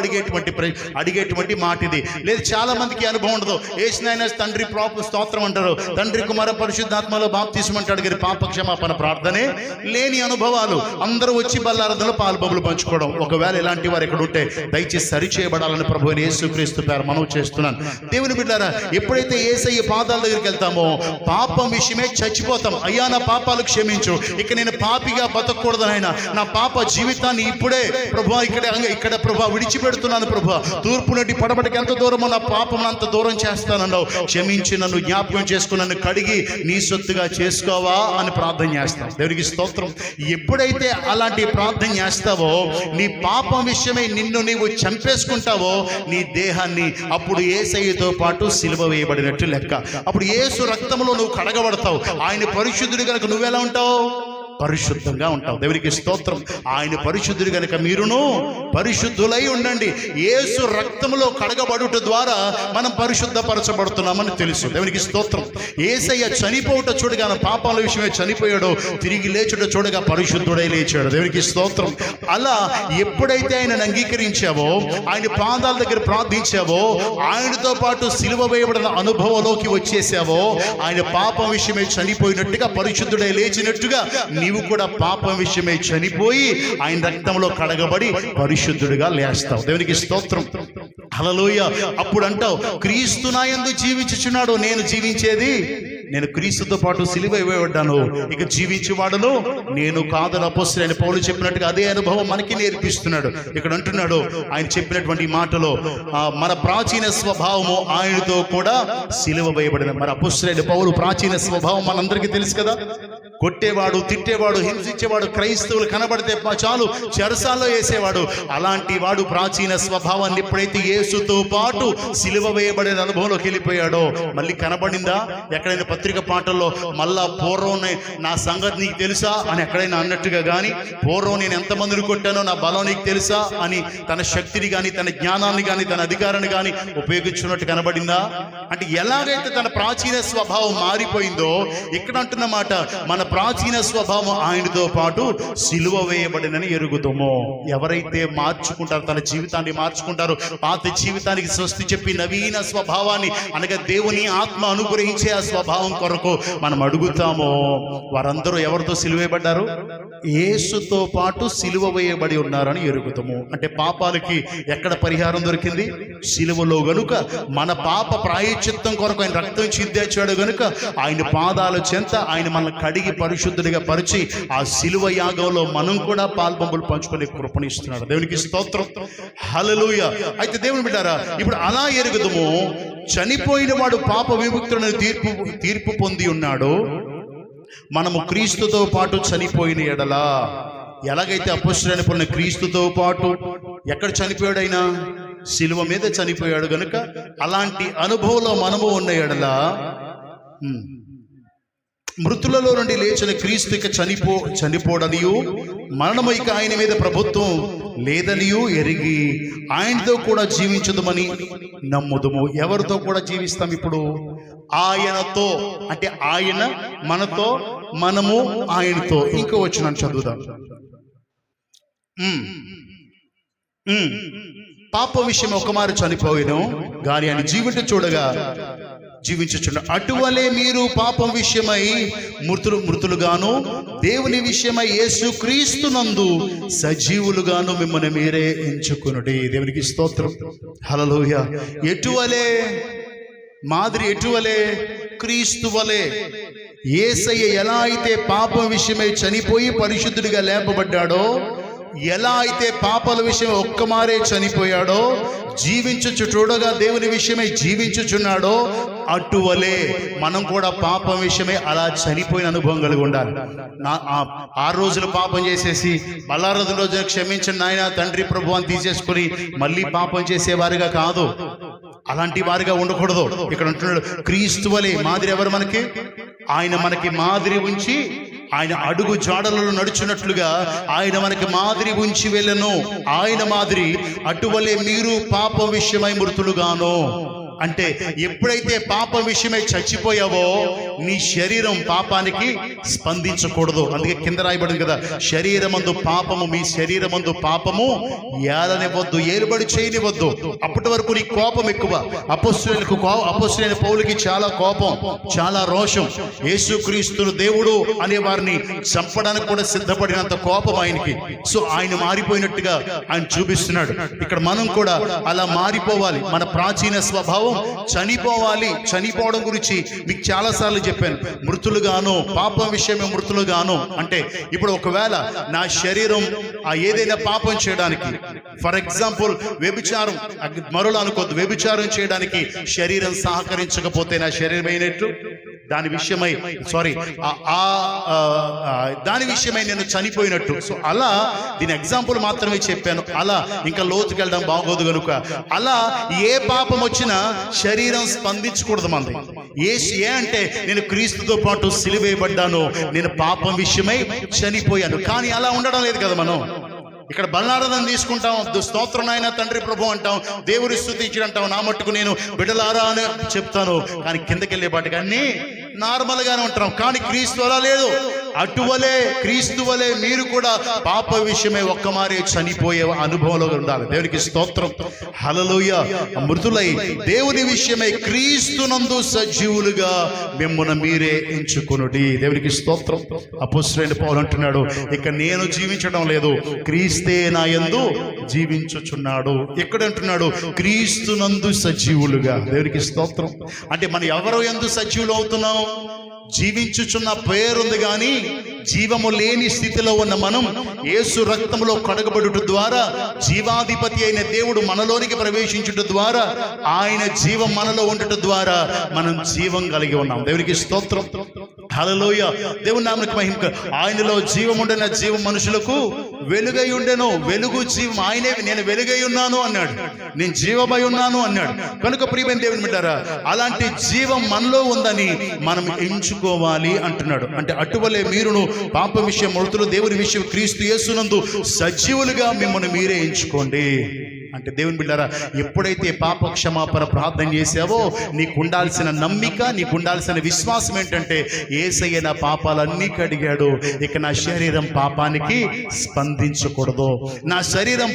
అడిగేటువంటి మాట ఇది. లేదు, చాలా మందికి అనుభవం ఉండదు. యేసునాయన తండ్రి స్తోత్రం అంటారు, తండ్రి కుమార పరిశుద్ధాత్మలో బాప్తిసం అంటాడు, కానీ పాప క్షమాపణ ప్రార్థనే లేని అనుభవాలు. అందరూ వచ్చి బల్లారథంలో పాలుబొమ్మలు పంచుకోవడం. ఒకవేళ ఇలాంటి వారు ఇక్కడ ఉంటే దయచేసి సరిచేయబడాలని ప్రభు యేసుక్రీస్తు పేరు మనం చేస్తున్నాను. దేవుని బిడ్డారా, ఎప్పుడైతే యేసయ్య పాదాల దగ్గరికి వెళ్తామో పాపం విషయమే చచ్చిపోతాం. అయ్యా నా పాపాలు క్షమించు, ఇక నేను పాపిగా బతకూడదనైనా, నా పాప జీవితాన్ని ఇప్పుడే ప్రభు ఇక్కడ ప్రభు విడిచిపెడుతున్నాను ప్రభు, తూర్పు నుండి పడమటికి ఎంత దూరమో నా పాపం అంత దూరం చేస్తానన్నావు, క్షమించి నన్ను జ్ఞాపకం చేసుకుని నన్ను కడిగి నీ సొత్తుగా చేసుకోవా అని ప్రార్థన చేస్తాం. దేవునికి స్తోత్రం. ఎప్పుడైతే అలాంటి ప్రార్థన చేస్తావో, నీ పాపం విషయమై నిన్ను నీవు చంపేసుకుంటావో నీ దేహాన్ని, అప్పుడు యేసయ్యతో పాటు సిలువ వేయబడినట్టు లెక్క. అప్పుడు యేసు రక్తంలో నువ్వు కడగబడతావు. ఆయన పరిశుద్ధుడు కనుక నువ్వెలా ఉంటావు? పరిశుద్ధంగా ఉంటావు. దేవునికి స్తోత్రం. ఆయన పరిశుద్ధుడు కనుక మీరును పరిశుద్ధులై ఉండండి. యేసు రక్తంలో కడగబడుట ద్వారా మనం పరిశుద్ధపరచబడుతున్నామని తెలుసు. దేవునికి స్తోత్రం. యేసయ్య చనిపోవుట చూడగా పాపాల విషయమే చనిపోయాడో, తిరిగి లేచుట చూడగా పరిశుద్ధుడై లేచాడు. దేవునికి స్తోత్రం. అలా ఎప్పుడైతే ఆయనను అంగీకరించావో, ఆయన పాదాల దగ్గర ప్రార్థించావో, ఆయనతో పాటు సిలువ వేయబడిన అనుభవంలోకి వచ్చేసావో, ఆయన పాపం విషయమే చనిపోయినట్టుగా పరిశుద్ధుడై లేచినట్టుగా నీవు కూడా పాపం విషయమై చనిపోయి ఆయన రక్తంలో కడగబడి పరిశుద్ధుడిగా లేస్తావు. దేవునికి స్తోత్రం. హల్లెలూయా. అప్పుడు అంటావు, క్రీస్తు నా యందు జీవించుచున్నాడు, నేను జీవించేది నేను క్రీస్తుతో పాటు సిలువ వేయబడ్డాను, ఇక జీవించేవాడును నేను కాదని అపోస్తలుడైన పౌలు చెప్పినట్టుగా అదే అనుభవం మనకి నేర్పిస్తున్నాడు. ఇక్కడ అంటున్నాడు ఆయన చెప్పినటువంటి మాటలో, మన ప్రాచీన స్వభావము ఆయనతో కూడా సిలువ వేయబడిన. మన అపోస్తలుడైన పౌలు ప్రాచీన స్వభావం మనందరికీ తెలుసు కదా. కొట్టేవాడు, తిట్టేవాడు, హింసించేవాడు, క్రైస్తవులు కనబడితే చాలు చెరసాల్లో వేసేవాడు. అలాంటి వాడు ప్రాచీన స్వభావాన్ని ఎప్పుడైతే యేసుతో పాటు సిలువ వేయబడిన అనుభవంలోకి వెళ్ళిపోయాడో మళ్ళీ కనబడిందా? ఎక్కడైనా పత్రిక పాటల్లో మళ్ళా పూర్వం నా సంగతి నీకు తెలుసా అని ఎక్కడైనా అన్నట్టుగా కానీ, పూర్వం నేను ఎంతమందిని కొట్టానో నా బలం నీకు తెలుసా అని తన శక్తిని కానీ, తన జ్ఞానాన్ని కానీ, తన అధికారాన్ని కానీ ఉపయోగించున్నట్టు కనబడిందా? అంటే ఎలాగైతే తన ప్రాచీన స్వభావం మారిపోయిందో ఇక్కడ అంటున్నమాట, మన ప్రాచీన స్వభావం ఆయనతో పాటు సిలువ వేయబడినని ఎరుగుతామో. ఎవరైతే మార్చుకుంటారో, తన జీవితాన్ని మార్చుకుంటారో, పాత జీవితానికి స్వస్తి చెప్పి నవీన స్వభావాన్ని అనగా దేవుని ఆత్మ అనుగ్రహించే ఆ స్వభావం కొరకు మనం అడుగుతామో, వారందరూ ఎవరితో సిలువ వేయబడ్డారు? యేసుతో పాటు సిలువ వేయబడి ఉన్నారని ఎరుగుతాము. అంటే పాపాలకి ఎక్కడ పరిహారం దొరికింది? సిలువలో గనుక. మన పాప ప్రాయశ్చిత్తం కొరకు ఆయన రక్తం చిందించాడు గనుక ఆయన పాదాల చెంత ఆయన మనల్ని కడిగి పరిశుద్ధుడిగా పరిచి ఆ సిలువ యాగంలో మనం కూడా పాల్పంపులు పంచుకునే కృపణిస్తున్నాడు. దేవునికి స్తోత్రం, హల్లెలూయా. అయితే దేవుని బిడ్డారా, ఇప్పుడు అలా ఎరుగుదము, చనిపోయిన వాడు పాప విముక్తులను తీర్పు పొంది ఉన్నాడు. మనము క్రీస్తుతో పాటు చనిపోయిన ఎడలా, ఎలాగైతే అపొస్తలుడైన పౌలు క్రీస్తుతో పాటు ఎక్కడ చనిపోయాడు? ఆయన సిలువ మీద చనిపోయాడు గనుక అలాంటి అనుభవంలో మనము ఉన్న ఎడలా, మృతులలో నుండి లేచిన క్రీస్తు ఇక చనిపోడనియు మరణము ఇక ఆయన మీద ప్రభుత్వం లేదనియు ఎరిగి ఆయనతో కూడా జీవించదుమని నమ్ముదుము. ఎవరితో కూడా జీవిస్తాం ఇప్పుడు? ఆయనతో. అంటే ఆయన మనతో, మనము ఆయనతో. ఇంకో వచనం చదువుదాం. పాప విషయం ఒకమారు చనిపోయిను గాని ఆయన జీవించుచున్న అటువలే మీరు పాపం విషయమై మృతులుగాను దేవుని విషయమై యేసు క్రీస్తునందు సజీవులుగాను మిమ్మల్ని మీరే ఎంచుకొనుడి. దేవునికి స్తోత్రం, హల్లెలూయా. ఎటువలే మాదిరి? ఎటువలే? క్రీస్తు వలే. యేసయ్య ఎలా అయితే పాపం విషయమై చనిపోయి పరిశుద్ధుడిగా లేపబడ్డాడో, ఎలా అయితే పాపాల విషయం ఒక్కమారే చనిపోయాడో, చూడగా దేవుని విషయమై జీవించుచున్నాడో, అటువలే మనం కూడా పాపం విషయమై అలా చనిపోయిన అనుభవం కలిగి ఉండాలి. 6 రోజులు పాపం చేసేసి మళ్ళా రోజున క్షమించండి నాయన తండ్రి ప్రభు అని తీసేసుకుని మళ్ళీ పాపం చేసేవారిగా కాదు, అలాంటి వారిగా ఉండకూడదు. ఇక్కడ అంటున్నాడు క్రీస్తు వలె. మాదిరి ఎవరు మనకి? ఆయన మనకి మాదిరి ఉంచి ఆయన అడుగు జాడలలో నడుచున్నట్లుగా ఆయన మనకి మాదిరి ఉంచి వెళ్ళను. ఆయన మాదిరి అటువలే మీరు పాపం విషయమై మృతులుగాను. అంటే ఎప్పుడైతే పాప విషయమై చచ్చిపోయావో నీ శరీరం పాపానికి స్పందించకూడదు. అందుకే కింద రాయబడింది కదా, శరీరమందు పాపము, మీ శరీరమందు పాపము ఏలనివ్వద్దు, ఏలుబడి చేయనివ్వద్దు. అప్పటి వరకు నీ కోపం ఎక్కువ. అపొస్తలుడైన పౌలుకి చాలా కోపం, చాలా రోషం. యేసుక్రీస్తును దేవుడు అనే వారిని చంపడానికి కూడా సిద్ధపడినంత కోపం ఆయనకి. సో ఆయన మారిపోయినట్టుగా ఆయన చూపిస్తున్నాడు. ఇక్కడ మనం కూడా అలా మారిపోవాలి. మన ప్రాచీన స్వభావం చనిపోవాలి. చనిపోవడం గురించి మీకు చాలాసార్లు చెప్పాను. మృతులుగాను, పాపం విషయమే మృతులుగాను అంటే ఇప్పుడు ఒకవేళ నా శరీరం ఏదైనా పాపం చేయడానికి, ఫర్ ఎగ్జాంపుల్ వ్యభిచారం, మరోలా అనుకోద్దు, వ్యభిచారం చేయడానికి శరీరం సహకరించకపోతే నా శరీరం అయినట్లు దాని విషయమై దాని విషయమై నేను చనిపోయినట్టు. సో అలా దీని ఎగ్జాంపుల్ మాత్రమే చెప్పాను. అలా ఇంకా లోతుకి వెళ్ళడం బాగోదు కనుక అలా ఏ పాపం వచ్చినా శరీరం స్పందించకూడదు. మంది ఏ అంటే నేను క్రీస్తుతో పాటు సిలువేయబడ్డాను, నేను పాపం విషయమై చనిపోయాను. కానీ అలా ఉండడం లేదు కదా. మనం ఇక్కడ బలారాధన తీసుకుంటాం, స్తోత్రం నాయన తండ్రి ప్రభు అంటాం, దేవుడి స్తుతించి అంటాం, నా మట్టుకు నేను బిడ్డలారా అని చెప్తాను. కానీ కిందకి వెళ్ళేపాటికి అన్నీ నార్మల్గానే ఉంటాం. కానీ క్రీస్తు అలా లేదు. అటువలే క్రీస్తు వలె మీరు కూడా పాప విషయమే ఒక్కమారే చనిపోయే అనుభవంలో ఉండాలి. దేవునికి స్తోత్రం, హల్లెలూయా. మృతులై దేవుని విషయమై క్రీస్తునందు సజీవులుగా మిమ్మును మీరే ఎంచుకొనుడి. దేవునికి స్తోత్రం. అపొస్తలుడైన పౌలు అంటున్నాడు, ఇక నేను జీవించడం లేదు, క్రీస్తే నా యందు జీవించుచున్నాడు. ఎక్కడ అంటున్నాడు? క్రీస్తునందు సజీవులుగా. దేవునికి స్తోత్రం. అంటే మనం ఎవరో యందు సజీవులు అవుతున్నాం? జీవించుచున్న పేరుంది కానీ జీవము లేని స్థితిలో ఉన్న మనం యేసు రక్తములో కడగబడుట ద్వారా, జీవాధిపతి అయిన దేవుడు మనలోనికి ప్రవేశించుట ద్వారా, ఆయన జీవం మనలో ఉండటం ద్వారా మనం జీవం కలిగి ఉన్నాం. దేవునికి స్తోత్రం, హల్లెలూయా. దేవుని నామమునకు మహిమ. ఆయనలో జీవముండెను, జీవం మనుషులకు వెలుగై ఉండెను. వెలుగు జీవం ఆయనే. నేను వెలుగై ఉన్నాను అన్నాడు, నేను జీవమై ఉన్నాను అన్నాడు. కనుక ప్రియమైన దేవుని బిడ్డారా, అలాంటి జీవం మనలో ఉందని మనం ఎంచుకోవాలి అంటున్నాడు. అంటే అటువలే మీరును పాప విషయం మృతులు, దేవుని విషయం క్రీస్తు యేసునందు సజీవులుగా మిమ్మల్ని మీరే ఎంచుకోండి. అంటే దేవుని బిడ్డారా, ఎప్పుడైతే పాప క్షమాపణ ప్రార్థన చేసావో నీకు ఉండాల్సిన నమ్మిక, నీకు ఉండాల్సిన విశ్వాసం ఏంటంటే యేసయ్య నా పాపాలన్నీ కడిగాడు, ఇక నా శరీరం పాపానికి స్పందించకూడదు, నా శరీరం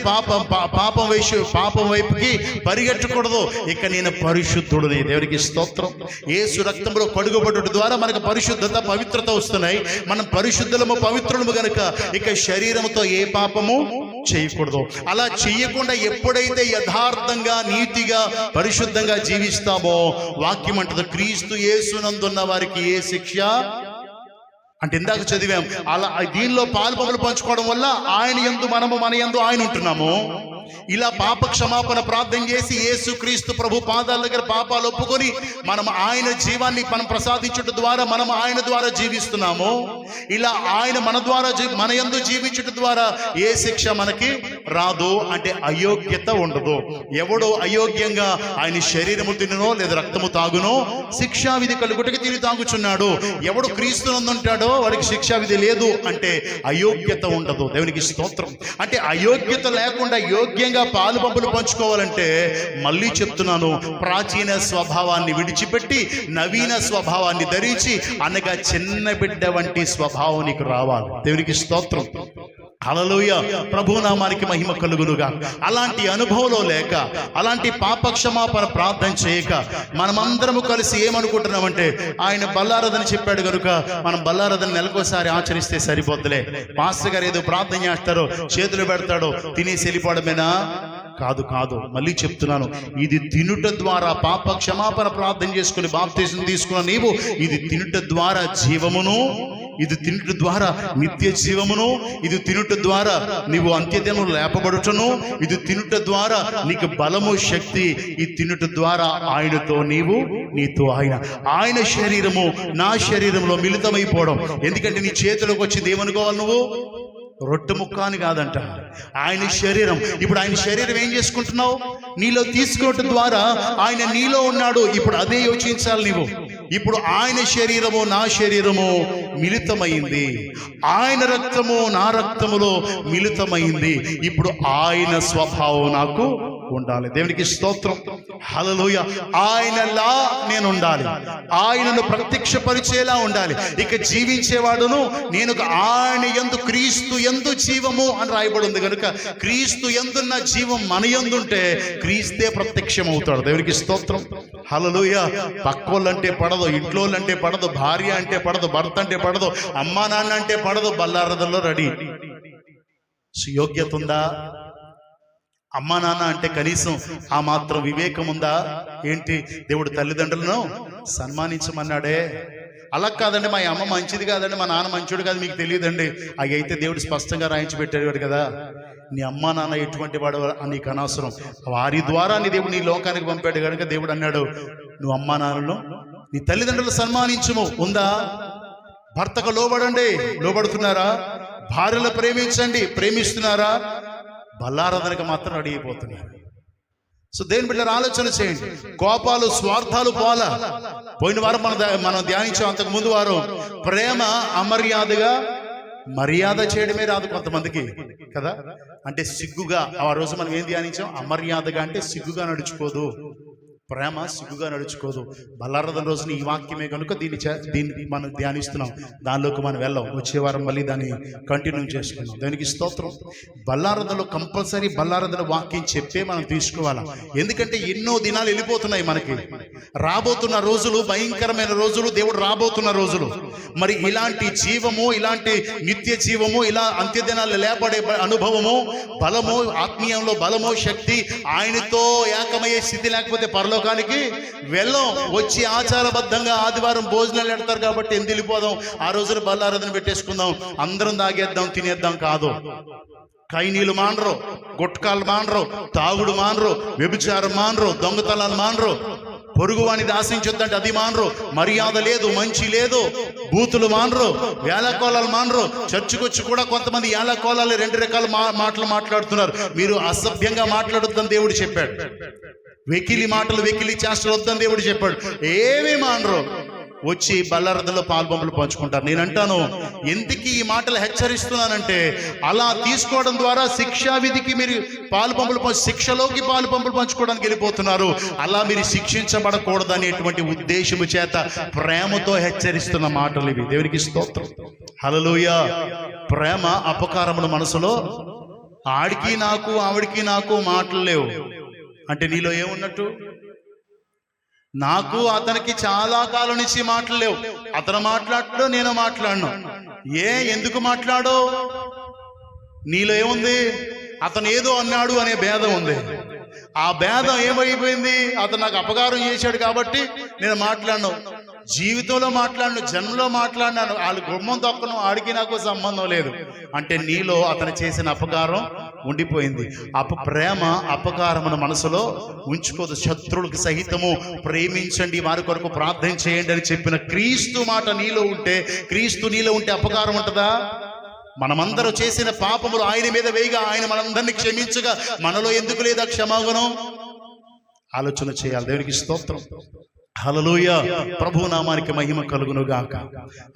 పాపం వైపుకి పరిగెట్టకూడదు, ఇక నేను పరిశుద్ధుడిని. దేవునికి స్తోత్రం. యేసు రక్తంలో కడుగుబడుట ద్వారా మనకు పరిశుద్ధత, పవిత్రత వస్తున్నాయి. మనం పరిశుద్ధులము, పవిత్రులము గనుక ఇక శరీరముతో ఏ పాపము చేయకూడదు. అలా చేయకుండా ఎప్పుడైతే యథార్థంగా, నీతిగా, పరిశుద్ధంగా జీవిస్తామో వాక్యం అంటది, క్రీస్తు యేసునందున్న వారికి ఏ శిక్ష అంటే ఇందాక చదివాం. అలా దీనిలో పాలు పంచుకోవడం వల్ల ఆయన యందు మనము, మన యందు ఆయన ఉంటున్నాము. ఇలా పాప క్షమాపణ ప్రార్థన చేసి యేసు క్రీస్తు ప్రభు పాదాల దగ్గర పాపాలు ఒప్పుకొని మనం ఆయన జీవాన్ని మనం ప్రసాదించడం ద్వారా మనం ఆయన ద్వారా జీవిస్తున్నాము. ఇలా ఆయన మన యందు జీవించడం ద్వారా ఏ శిక్ష మనకి రాదు, అంటే అయోగ్యత ఉండదు. ఎవడో అయోగ్యంగా ఆయన శరీరము తినునో లేదా రక్తము తాగునో శిక్షా విధి కలుగుటకి తిని తాగుచున్నాడు. ఎవడు క్రీస్తునందుంటాడో వాడికి శిక్షా విధి లేదు, అంటే అయోగ్యత ఉండదు. దేవునికి స్తోత్రం. అంటే అయోగ్యత లేకుండా యోగ్యంగా పాలు పంపులు పంచుకోవాలంటే మళ్ళీ చెప్తున్నాను, ప్రాచీన స్వభావాన్ని విడిచిపెట్టి నవీన స్వభావాన్ని ధరించి అనగా చిన్న బిడ్డ వంటి స్వభావం నీకు రావాలి. దేవునికి స్తోత్రం. హల్లెలూయా. ప్రభునామానికి మహిమ కలుగునుగా. అలాంటి అనుభవంలో లేక, అలాంటి పాప క్షమాపణ ప్రార్థన చేయక మనమందరము కలిసి ఏమనుకుంటున్నామంటే ఆయన బల్లారదని చెప్పాడు కనుక మనం బల్లారదని నెలకోసారి ఆచరిస్తే సరిపోద్దులే, మాస్టర్ గారు ఏదో ప్రార్థన చేస్తారో చేతులు పెడతాడో తినేసి వెళ్ళిపోవడమేనా? కాదు. మళ్ళీ చెప్తున్నాను, ఇది తినుట ద్వారా పాప క్షమాపణ ప్రార్థన చేసుకుని బాప్తిసం తీసుకున్న నీవు ఇది తినుట ద్వారా జీవమును, ఇది తినుట ద్వారా నిత్య జీవమును, ఇది తినుట ద్వారా నీవు అంత్యదినము లేపబడుటను, ఇది తినుట ద్వారా నీకు బలము, శక్తి, ఈ తినుట ద్వారా ఆయనతో నీవు, నీతో ఆయన శరీరము నా శరీరంలో మిళితమైపోవడం. ఎందుకంటే నీ చేతిలోకి వచ్చింది ఏమనుకోవాలి నువ్వు? రొట్టె ముక్క అని కాదంట, ఆయన శరీరం. ఇప్పుడు ఆయన శరీరం ఏం చేసుకుంటున్నావు? నీలో తీసుకోవటం ద్వారా ఆయన నీలో ఉన్నాడు. ఇప్పుడు అదే యోచించాలి నీవు. ఇప్పుడు ఆయన శరీరము నా శరీరము మిళితమైంది, ఆయన రక్తము నా రక్తములో మిళితమైంది. ఇప్పుడు ఆయన స్వభావం నాకు ఉండాలి. దేవునికి స్తోత్రం. హల్లెలూయా. ఆయనలా నేను ఉండాలి, ఆయనను ప్రత్యక్షపరిచేలా ఉండాలి. ఇక జీవించేవాడును నేను ఆయన యందు, క్రీస్తు యందు జీవము అని రాయబడి ఉంది కనుక క్రీస్తు యందున్న జీవం మన యందుంటే క్రీస్తే ప్రత్యక్షం అవుతాడు. దేవునికి స్తోత్రం. హల్లెలూయా. పక్కోళ్ళంటే పడదు, ఇంట్లోళ్ళంటే పడదు, భార్య అంటే పడదు, భర్త అంటే పడదు, అమ్మా నాన్న అంటే పడదు, బల్లారదల్లో రెడీ. సుయోగ్యత ఉందా? అమ్మా నాన్న అంటే కనీసం ఆ మాత్రం వివేకం ఉందా? ఏంటి, దేవుడు తల్లిదండ్రులను సన్మానించమన్నాడే. అలా కాదండి, మా అమ్మ మంచిది కాదండి, మా నాన్న మంచోడు కాదు, మీకు తెలియదండి. అవి అయితే దేవుడు స్పష్టంగా రాయించి పెట్టాడు కదా. నీ అమ్మా నాన్న ఎటువంటి వాడు నీకు అనవసరం, వారి ద్వారా నీ దేవుడు నీ లోకానికి పంపాడు కనుక దేవుడు అన్నాడు, నువ్వు అమ్మా నాన్నను, నీ తల్లిదండ్రులు సన్మానించుము. ఉందా? భర్తకు లోబడండి, లోబడుతున్నారా? భార్యలు ప్రేమించండి, ప్రేమిస్తున్నారా? బల్లారాధనకు మాత్రం రెడీ అయిపోతున్నారు. సో దేవుని బిడ్డలు ఆలోచన చేయండి. కోపాలు, స్వార్థాలు పోయిన వారం మనం ధ్యానించాం. అంతకు ముందు వారం ప్రేమ అమర్యాదగా మర్యాద చేయడమే రాదు కొంతమందికి కదా. అంటే సిగ్గుగా, ఆ రోజు మనం ఏం ధ్యానించాం? అమర్యాదగా అంటే సిగ్గుగా నడుచుకోదు, ప్రేమ సిగ్గుగా నడుచుకోదు. బల్లారదన రోజున ఈ వాక్యమే కనుక దీన్ని మనం ధ్యానిస్తున్నాం. దానిలోకి మనం వెళ్ళాం. వచ్చే వారం మళ్ళీ దాన్ని కంటిన్యూ చేసుకున్నాం. దానికి స్తోత్రం. బల్లారదనలో కంపల్సరీ బల్లారదన వాక్యం చెప్పే మనం తీసుకోవాలా. ఎందుకంటే ఎన్నో దినాలు వెళ్ళిపోతున్నాయి. మనకి రాబోతున్న రోజులు భయంకరమైన రోజులు, దేవుడు రాబోతున్న రోజులు. మరి ఇలాంటి జీవము, ఇలాంటి నిత్య జీవము, ఇలా అంత్యదినాలు లేపడే అనుభవము, బలము, ఆత్మీయంలో బలము, శక్తి, ఆయనతో ఏకమయ్యే స్థితి లేకపోతే పరలోకానికి వెళ్ళం. వచ్చి ఆచారబద్ధంగా ఆదివారం భోజనాలు పెడతారు కాబట్టి ఎందుకు వెళ్ళిపోదాం, ఆ రోజున బల్లారాధన పెట్టేసుకుందాం, అందరం తాగేద్దాం, తినేద్దాం కాదు. కైనీలు మానరు, గుట్కాలు మానరు, తాగుడు మానరు, వ్యభిచారం మానరు, దొంగతనాలు మానరు. పొరుగువానిది ఆశించొద్దంటే అది మానరు, మర్యాద లేదు, మంచి లేదు, బూతులు మానరు, వేళకోళాలు మానరు. చర్చికి వచ్చి కూడా కొంతమంది వేళకోళాలు 2 రకాల మాటలు మాట్లాడుతున్నారు. మీరు అసభ్యంగా మాట్లాడొద్దని దేవుడు చెప్పాడు. వెకిలి మాటలు, వెకిలి చేష్టలు వద్దని దేవుడు చెప్పాడు. ఏమీ మానరు, వచ్చి బల్లారథంలో పాల్పంపులు పంచుకుంటారు. నేను అంటాను, ఎందుకు ఈ మాటలు హెచ్చరిస్తున్నానంటే, అలా తీసుకోవడం ద్వారా శిక్షా విధికి మీరు శిక్షలోకి పాలుపంపులు పంచుకోవడానికి వెళ్ళిపోతున్నారు. అలా మీరు శిక్షించబడకూడదు అనేటువంటి ఉద్దేశము చేత ప్రేమతో హెచ్చరిస్తున్న మాటలు ఇవి. దేవునికి స్తోత్రం, హల్లెలూయా. ప్రేమ అపకారముల మనసులో ఆడికి నాకు ఆవిడికి నాకు మాటలు లేవు అంటే నీలో ఏమున్నట్టు? నాకు అతనికి చాలా కాలం నుంచి మాటలు లేవు. అతను మాట్లాడడు, నేను మాట్లాడను. ఎందుకు మాట్లాడో? నీలో ఏముంది? అతను ఏదో అన్నాడు అనే భేదం ఉంది. ఆ భేదం ఏమైపోయింది? అతను నాకు అపకారం చేశాడు కాబట్టి నేను మాట్లాడను. జీవితంలో మాట్లాడను, జన్మలో మాట్లాడినాను. వాళ్ళు గుమ్మం తొక్కను, ఆడికి నాకు సంబంధం లేదు అంటే నీలో అతను చేసిన అపకారం ఉండిపోయింది. ప్రేమ అపకారమును మనసులో ఉంచుకోదు. శత్రువులకు సహితము ప్రేమించండి, వారి కొరకు ప్రార్థన చేయండి అని చెప్పిన క్రీస్తు మాట నీలో ఉంటే, క్రీస్తు నీలో ఉంటే అపకారం ఉంటుందా? మనమందరూ చేసిన పాపములు ఆయన మీద వేయగా ఆయన మనందరినీ క్షమించగా మనలో ఎందుకు లేదా క్షమాగుణం? ఆలోచన చేయాలి. దేవునికి స్తోత్రం, హల్లెలూయా. ప్రభు నామానికి మహిమ కలుగును గాక.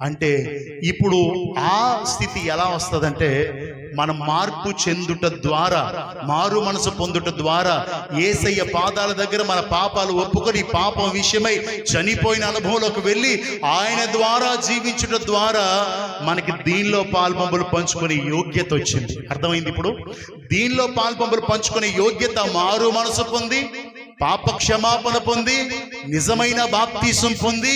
అంటే ఇప్పుడు ఆ స్థితి ఎలా వస్తుందంటే, మనం మార్పు చెందుట ద్వారా, మారు మనసు పొందుట ద్వారా, యేసయ్య పాదాల దగ్గర మన పాపాలు ఒప్పుకొని పాపం విషయమై చనిపోయిన అనుభవంలోకి వెళ్ళి ఆయన ద్వారా జీవించుట ద్వారా మనకి దీనిలో పాల్పంపులు పంచుకునే యోగ్యత వచ్చింది. అర్థమైంది? ఇప్పుడు దీనిలో పాల్పంపులు పంచుకునే యోగ్యత, మారు మనసు పొంది, పాప క్షమాపణ పొంది, నిజమైన బాప్తీసం పొంది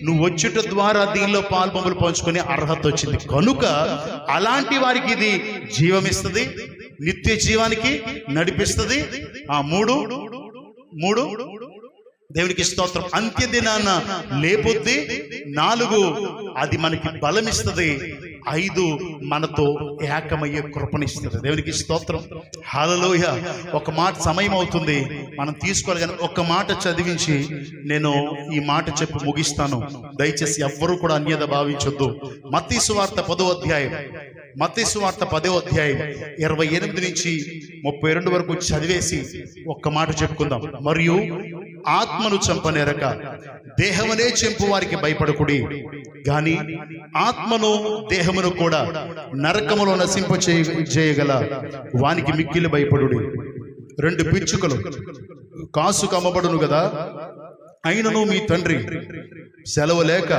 నువ్వు వచ్చుట ద్వారా దీనిలో పాల్పంపులు పంచుకునే అర్హత వచ్చింది. కనుక అలాంటి వారికి ఇది జీవమిస్తుంది, నిత్య జీవానికి నడిపిస్తుంది. మూడు దేవునికి స్తోత్రం. అంత్య దినాన లేపొద్ది. 4 అది మనకి బలమిస్తుంది. 5 మనతో ఏకమయ్యే కృపణిస్తుంది. దేవునికి స్తోత్రం, హల్లెలూయా. ఒక మాట, సమయం అవుతుంది, మనం తీసుకోవాలి కానీ ఒక మాట చదివించి నేను ఈ మాట చెప్పి ముగిస్తాను. దయచేసి ఎవ్వరూ కూడా అన్యద భావించొద్దు. మత్తయి సువార్త 10వ అధ్యాయం, మత్తయి సువార్త 10వ అధ్యాయం 28 నుంచి 32 వరకు చదివేసి ఒక్క మాట చెప్పుకుందాం. మరియు ఆత్మను చంపనేరక దేహమునే చెంపు వారికి భయపడకుడి, గాని ఆత్మను దేహమును కూడా నరకములో నశింప చేయగల వానికి మిక్కిలి భయపడుడి. 2 పిచ్చుకలు కాసుకు అమ్మబడును కదా, అయినను మీ తండ్రి సెలవు లేక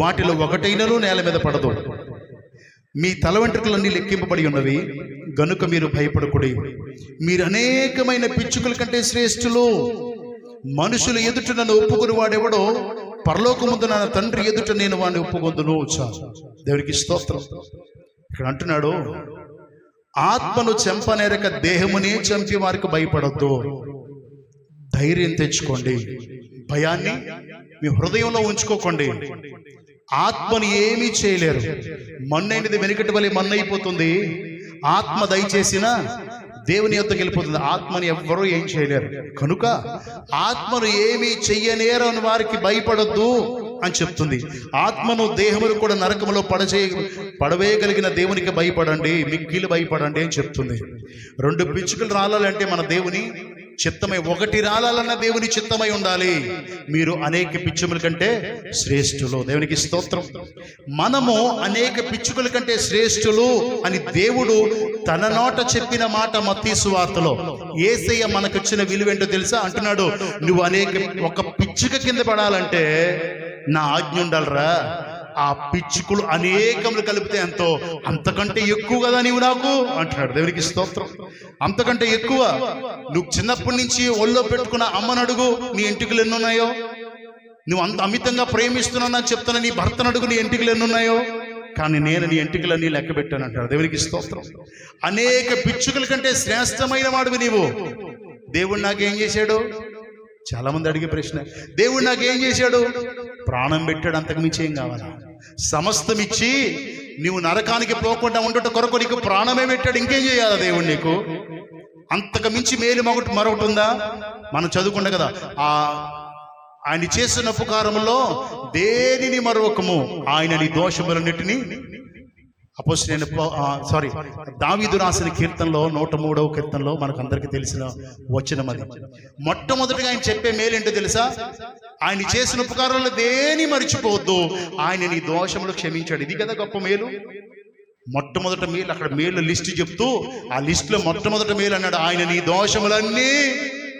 వాటిలో ఒకటైనను నేల మీద పడదు. మీ తల వెంట్రుకలన్నీ లెక్కింపబడి ఉన్నవి గనుక మీరు భయపడకుడి. మీరు అనేకమైన పిచ్చుకల కంటే శ్రేష్ఠులు. మనుషులు ఎదుట నన్ను ఒప్పుకుని వాడెవడో పరలోకముందు నా తండ్రి ఎదుట నేను వాడిని ఒప్పుకొందును. దేవునికి స్తోత్రం. ఇక్కడ అంటున్నాడు, ఆత్మను చంపనేరక దేహమునే చంపి వారికి భయపడొద్దు. ధైర్యం తెచ్చుకోండి. భయాన్ని మీ హృదయంలో ఉంచుకోకండి. ఆత్మను ఏమీ చేయలేరు. మన్నైనది వెనుకటి వలె మన్నైపోతుంది. ఆత్మ దయచేసిన దేవుని యొద్దకు వెళ్ళిపోతుంది. ఆత్మని ఎవ్వరూ ఏం చేయలేరు. కనుక ఆత్మను ఏమీ చెయ్యనేరని వారికి భయపడొద్దు అని చెప్తుంది. ఆత్మను దేహమును కూడా నరకములో పడవేయగలిగిన దేవునికి భయపడండి, మిక్కిలి భయపడండి అని చెప్తుంది. 2 పిచ్చుకలు రాలాలంటే మన దేవుని చిత్తమై, 1 రాలాలన్న దేవుని చిత్తమై ఉండాలి. మీరు అనేక పిచ్చుకల కంటే శ్రేష్ఠులు. దేవునికి స్తోత్రం. మనము అనేక పిచ్చుకల కంటే శ్రేష్ఠులు అని దేవుడు తన నోట చెప్పిన మాట మత్తయి సువార్తలో. యేసయ్య మనకొచ్చిన విలువేంటో తెలుసా? అంటున్నాడు, నువ్వు ఒక పిచ్చుక కింద పడాలంటే నా ఆజ్ఞ ఉండాలరా. ఆ పిచ్చుకలు అనేకములు కలిపితే ఎంతో, అంతకంటే ఎక్కువ కదా నీవు నాకు అంటున్నాడు. దేవునికి స్తోత్రం. అంతకంటే ఎక్కువ. నువ్వు చిన్నప్పటి నుంచి ఒళ్ళో పెట్టుకున్న అమ్మను అడుగు, నీ ఎంటికలు ఎన్నున్నాయో. నువ్వు అంత అమితంగా ప్రేమిస్తున్నానని చెప్తున్నా నీ భర్తను అడుగు, నీ ఎంటికలు ఎన్నున్నాయో. కానీ నేను నీ ఎంటికలన్నీ లెక్క పెట్టాను అంటాడు. దేవునికి స్తోత్రం. అనేక పిచ్చుకల కంటే శ్రేష్టమైన వాడివి నీవు. దేవుడు నాకేం చేశాడు? చాలా మంది అడిగే ప్రశ్న, దేవుడు నాకేం చేశాడు? ప్రాణం పెట్టాడు, అంతకు మించి ఏం కావాలా? సమస్తం ఇచ్చి నీవు నరకానికి పోకుండా ఉండట కొరకు నీకు ప్రాణమే పెట్టాడు. ఇంకేం చేయాలా దేవుడు నీకు? అంతకు మించి మేలు మరొకటి ఉందా? మనం చదువుకుంటాం కదా, ఆ ఆయన చేసిన ఉపకారములో దేనిని మరొకము, ఆయన నీ దోషములన్నిటినీ దావీదు రాసిన కీర్తనలో 103వ కీర్తనలో మనకు అందరికీ తెలిసిన వచనం అది. మొట్టమొదటిగా ఆయన చెప్పే మేలేంటో తెలుసా? ఆయన చేసిన ఉపకారంలో దేని మర్చిపోవద్దు, ఆయన నీ దోషములు క్షమించాడు. ఇది కదా గొప్ప మేలు. మొట్టమొదట మేలు, అక్కడ మేలు లిస్టు చెప్తూ ఆ లిస్టులో మొట్టమొదట మేలు అన్నాడు, ఆయన నీ దోషములన్నీ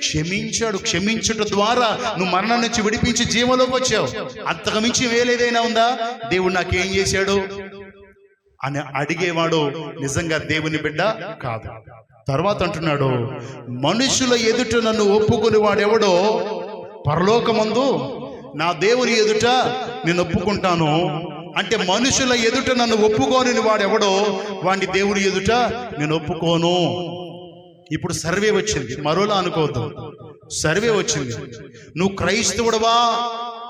క్షమించాడు. క్షమించుట ద్వారా నువ్వు మరణం నుంచి విడిపించి జీవంలోకి వచ్చావు. అంతకు మించి మేలేదైనా ఉందా? దేవుడు నాకేం చేశాడు అని అడిగేవాడు నిజంగా దేవుని బిడ్డ కాదు. తర్వాత అంటున్నాడు, మనుషుల ఎదుట నన్ను ఒప్పుకుని వాడెవడో పరలోకమందు నా దేవుని ఎదుట నేను ఒప్పుకుంటాను. అంటే మనుషుల ఎదుట నన్ను ఒప్పుకోని వాడెవడో వాడిని దేవుని ఎదుట నేను ఒప్పుకోను. ఇప్పుడు సర్వే వచ్చింది, మరోలా అనుకోవద్దు. సర్వే వచ్చింది. నువ్వు క్రైస్తవుడవా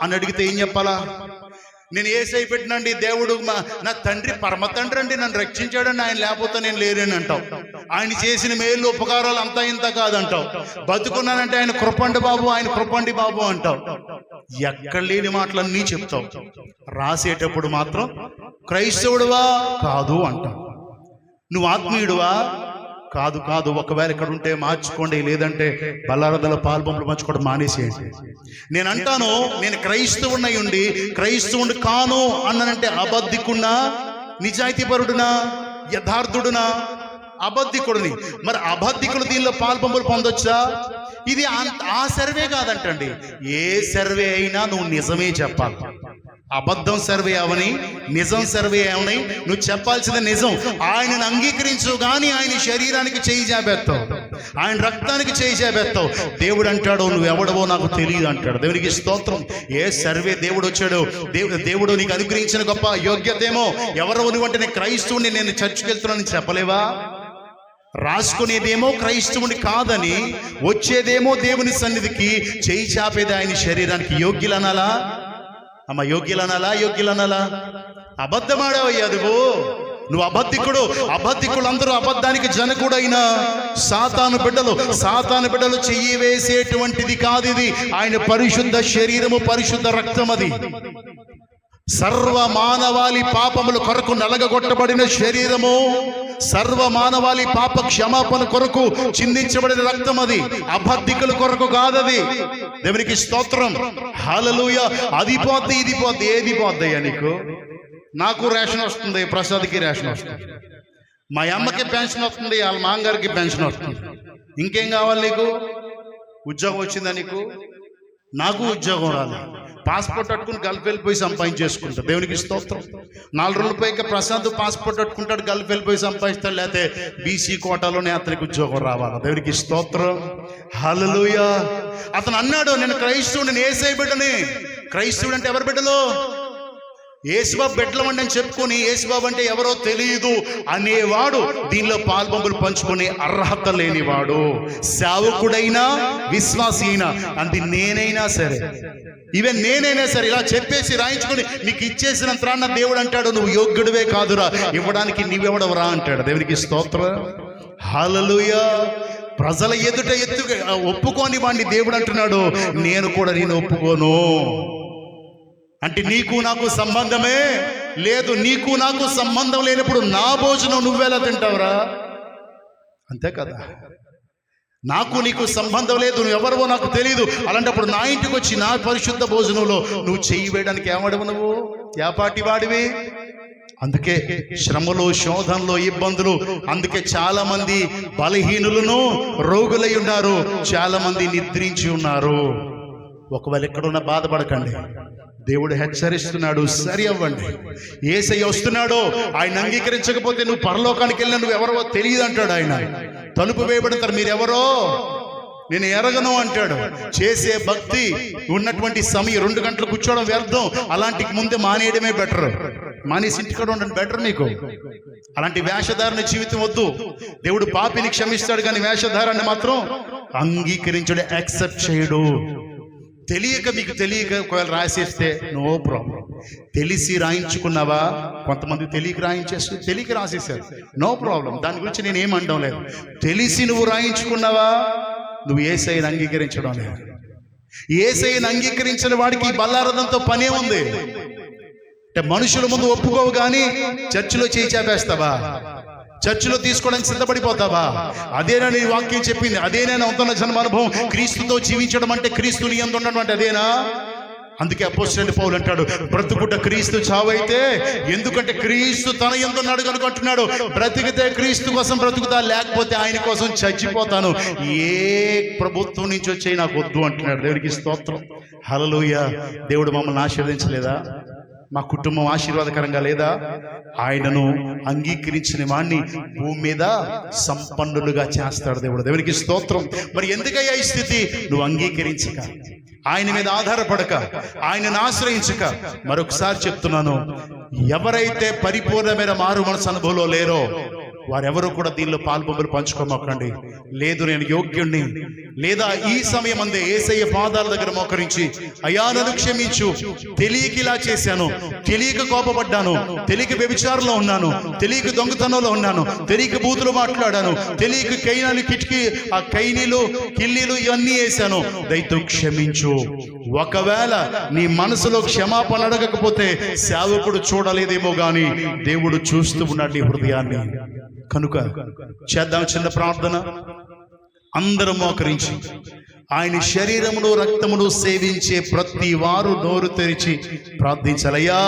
అని అడిగితే ఏం చెప్పాలా? నేను ఏసై పెట్టినండి, దేవుడు నా తండ్రి పరమ తండ్రి అండి, నన్ను రక్షించాడండి, ఆయన లేకపోతే నేను లేరని అంటావు. ఆయన చేసిన మేలు ఉపకారాలు అంతా ఇంత కాదంటావు. బతుకున్నానంటే ఆయన కృపండి బాబు, ఆయన కృపండి బాబు అంటావు. ఎక్కడ లేని మాటలన్నీ చెప్తావు. రాసేటప్పుడు మాత్రం క్రైస్తవుడువా కాదు అంటావు. నువ్వు ఆత్మీయుడువా కాదు కాదు. ఒకవేళ ఇక్కడ ఉంటే మార్చుకోండి, లేదంటే బల్లారదల పాల్బొమ్మలు మార్చుకోవడం మానేసేయండి. నేను అంటాను, నేను క్రైస్తవుడినై ఉండి క్రైస్తవుడు కాను అన్నానంటే అబద్ధికున్నా, నిజాయితీపరుడునా, యథార్థుడునా? అబద్ధికుడిని. మరి అబద్ధికులు దీనిలో పాల్బొమ్మలు పొందొచ్చా? ఇది ఆ సర్వే కాదంటండి. ఏ సర్వే అయినా నువ్వు నిజమే చెప్పాలి. అబద్ధం సర్వే అవని, నిజం సర్వే అవని, నువ్వు చెప్పాల్సిన నిజం. ఆయనను అంగీకరించు కానీ ఆయన శరీరానికి చేయి చేబెత్తావు, ఆయన రక్తానికి చేయి చేబెత్తావు. దేవుడు అంటాడు, నువ్వు ఎవడవో నాకు తెలియదు అంటాడు. దేవునికి స్తోత్రం. ఏ సర్వే దేవుడు వచ్చాడు, దేవుడు నీకు అనుగ్రహించిన గొప్ప యోగ్యతేమో. ఎవరో నువ్వంటే నేను క్రైస్తవుని, నేను చర్చికి వెళ్తున్నానని చెప్పలేవా? రాసుకునేదేమో క్రైస్తవుని కాదని, వచ్చేదేమో దేవుని సన్నిధికి చేయి చాపేది ఆయన శరీరానికి. యోగ్యులనాలా అమ్మ? యోగ్యులనాలా? యోగ్యులనాలా? అబద్ధమాడవయ్యా నువ్వు అబద్ధికుడు. అబద్ధికులందరూ అబద్ధానికి జనకుడైన సాతాను బిడ్డలు చెయ్యి వేసేటువంటిది కాదు ఇది. ఆయన పరిశుద్ధ శరీరము, పరిశుద్ధ రక్తం. అది సర్వ మానవాళి పాపముల కొరకు నలగగొట్టబడిన శరీరము, సర్వ మానవాళి పాప క్షమాపణ కొరకు చిందించబడిన రక్తం. అది అబద్ధికుల కొరకు కాదది. దేవునికి స్తోత్రం. హల్లెలూయా. అది పోద్ది, ఇది పోద్ది. ఏది పోద్దయ్యా నీకు? నాకు రేషన్ వస్తుంది, ప్రసాద్కి రేషన్ వస్తుంది, మా అమ్మకి పెన్షన్ వస్తుంది, వాళ్ళ మాంగారికి పెన్షన్ వస్తుంది. ఇంకేం కావాలి నీకు? ఉద్యోగం వచ్చిందా నీకు? నాకు ఉద్యోగం రాలి. పాస్పోర్ట్ అట్టుకుని గల్ఫ్ వెళ్ళిపోయి సంపాదించేసుకుంటా. దేవునికి స్తోత్రం. 4 రోజుల పైగా ప్రశాంత్ పాస్పోర్ట్ అట్టుకుంటాడు, గల్ఫ్ వెళ్ళిపోయి సంపాదిస్తాడు. లేకపోతే బీసీ కోటాలోనే అతనికి ఉద్యోగం రావాలి. దేవునికి స్తోత్రం. హల్లెలూయా. అతను అన్నాడు, నేను క్రైస్తవుడు, నేను యేసయ్య బిడ్డని. క్రైస్తవుడు అంటే ఎవరి బిడ్డలు? యేసుబాబు బిడ్డలమండి అని చెప్పుకొని యేసుబాబు అంటే ఎవరో తెలియదు అనేవాడు దీనిలో పాల్బొంబులు పంచుకునే అర్హత లేనివాడు. సేవకుడైనా విశ్వాసి అయినా, అది నేనైనా సరే, ఈవెన్ నేనైనా సరే, ఇలా చెప్పేసి రాయించుకొని నీకు ఇచ్చేసినంత దేవుడు అంటాడు, నువ్వు యోగ్యుడివే కాదురా, ఇవ్వడానికి నీవెవడవరా అంటాడు. దేవునికి స్తోత్రం. హల్లెలూయా. ప్రజల ఎదుట ఒప్పుకోని వాడిని దేవుడు అంటున్నాడు, నేను కూడా నేను ఒప్పుకోను. అంటే నీకు నాకు సంబంధమే లేదు. నీకు నాకు సంబంధం లేనప్పుడు నా భోజనం నువ్వెలా తింటావురా? అంతే కదా. నాకు నీకు సంబంధం లేదు, నువ్వు ఎవరివో నాకు తెలియదు. అలాంటప్పుడు నా ఇంటికి వచ్చి నా పరిశుద్ధ భోజనంలో నువ్వు చెయ్యి వేయడానికి ఏమడవు? నువ్వు ఏపాటి వాడివి? అందుకే శ్రమలు, శోధనలు, ఇబ్బందులు. అందుకే చాలా మంది బలహీనులను, రోగులై ఉన్నారు, చాలా మంది నిద్రించి ఉన్నారు. ఒకవేళ ఎక్కడున్నా బాధపడకండి, దేవుడు హెచ్చరిస్తున్నాడు, సరి అవ్వండి. యేసయ్య వస్తున్నాడో, ఆయన అంగీకరించకపోతే నువ్వు పరలోకానికి వెళ్ళినా నువ్వు ఎవరో తెలియదు అంటాడు. ఆయన తలుపు వేయబడతారు, మీరెవరో నేను ఎరగను అంటాడు. చేసే భక్తి ఉన్నటువంటి సమయం 2 గంటలు కూర్చోవడం వ్యర్థం. అలాంటి ముందే మానేయడమే బెటర్. మానేసి ఇంటికాడ ఉండడం బెటర్ నీకు. అలాంటి వేషధారణ జీవితం వద్దు. దేవుడు పాపిని క్షమిస్తాడు కానీ వేషధారాన్ని మాత్రం అంగీకరించడు, యాక్సెప్ట్ చేయడు. మీకు తెలియక ఒకవేళ రాసేస్తే నో ప్రాబ్లం. తెలిసి రాయించుకున్నావా? కొంతమంది తెలియక రాసేసారు, నో ప్రాబ్లం. దాని గురించి నేను ఏమండం లేదు. తెలిసి నువ్వు రాయించుకున్నావా? నువ్వు యేసయ్యను అంగీకరించడం లేదు. యేసయ్యను అంగీకరించిన వాడికి ఈ బల్లారదంతో పనే ఉంది. అంటే మనుషుల ముందు ఒప్పుకోవు కానీ చర్చిలో చేయి చేపేస్తావా? చర్చిలో తీసుకోవడానికి సిద్ధపడిపోతావా? అదేనా నీ వాక్యం చెప్పింది? అదేనా నూతన జన్మ అనుభవం? క్రీస్తుతో జీవించడం అంటే, క్రీస్తు నీ యందు ఉండడం అంటే అదేనా? అందుకే అపోస్తలుడైన పౌలు అంటాడు, బ్రతుకుట క్రీస్తు, చావైతే. ఎందుకంటే క్రీస్తు తన యందు ఉన్నాడు కనుక అంటున్నాడు, బ్రతికితే క్రీస్తు కోసం బ్రతుకుతా, లేకపోతే ఆయన కోసం చచ్చిపోతాను. ఏ ప్రభుత్వం నుంచి వచ్చి నాకు వద్దు అంటున్నాడు. దేవుడికి స్తోత్రం, హల్లెలూయా. దేవుడు మమ్మల్ని ఆశీర్వదించలేదా? మా కుటుంబం ఆశీర్వాదకరంగా లేదా? ఆయనను అంగీకరించిన వాణ్ణి భూమి మీద సంపన్నులుగా చేస్తాడు దేవుడు. దేవునికి స్తోత్రం. మరి ఎందుకయ్యా ఈ స్థితి? నువ్వు అంగీకరించక, ఆయన మీద ఆధారపడక, ఆయనను ఆశ్రయించక. మరొకసారి చెప్తున్నాను, ఎవరైతే పరిపూర్ణమైన మారు మనసు అనుభవంలో లేరో వారెవరూ కూడా దీనిలో పాల్పొంపులు పంచుకోమకండి. లేదు నేను యోగ్యుణ్ణి, లేదా ఈ సమయం అందే యేసయ్య పాదాల దగ్గర మోకరించి, అయ్యా నన్ను క్షమించు, తెలియక ఇలా చేశాను, తెలియక కోపపడ్డాను, తెలియక వ్యభిచారంలో ఉన్నాను, తెలియక దొంగతనంలో ఉన్నాను, తెలియక బూతులు మాట్లాడాను, తెలియక కైనాలు కిటికీ ఆ కైనీలు కిల్లీలు ఇవన్నీ వేశాను, దయతో క్షమించు. ఒకవేళ నీ మనసులో క్షమాపణ అడగకపోతే సేవకుడు చూడలేదేమో గాని దేవుడు చూస్తూ ఉన్నాడు నీ హృదయాన్ని. కనుక చేద్దాం చిన్న ప్రార్థన. అందరం మోకరించి ఆయన శరీరమును రక్తమును సేవించే ప్రతి వారు నోరు తెరిచి ప్రార్థించాలయ్యా.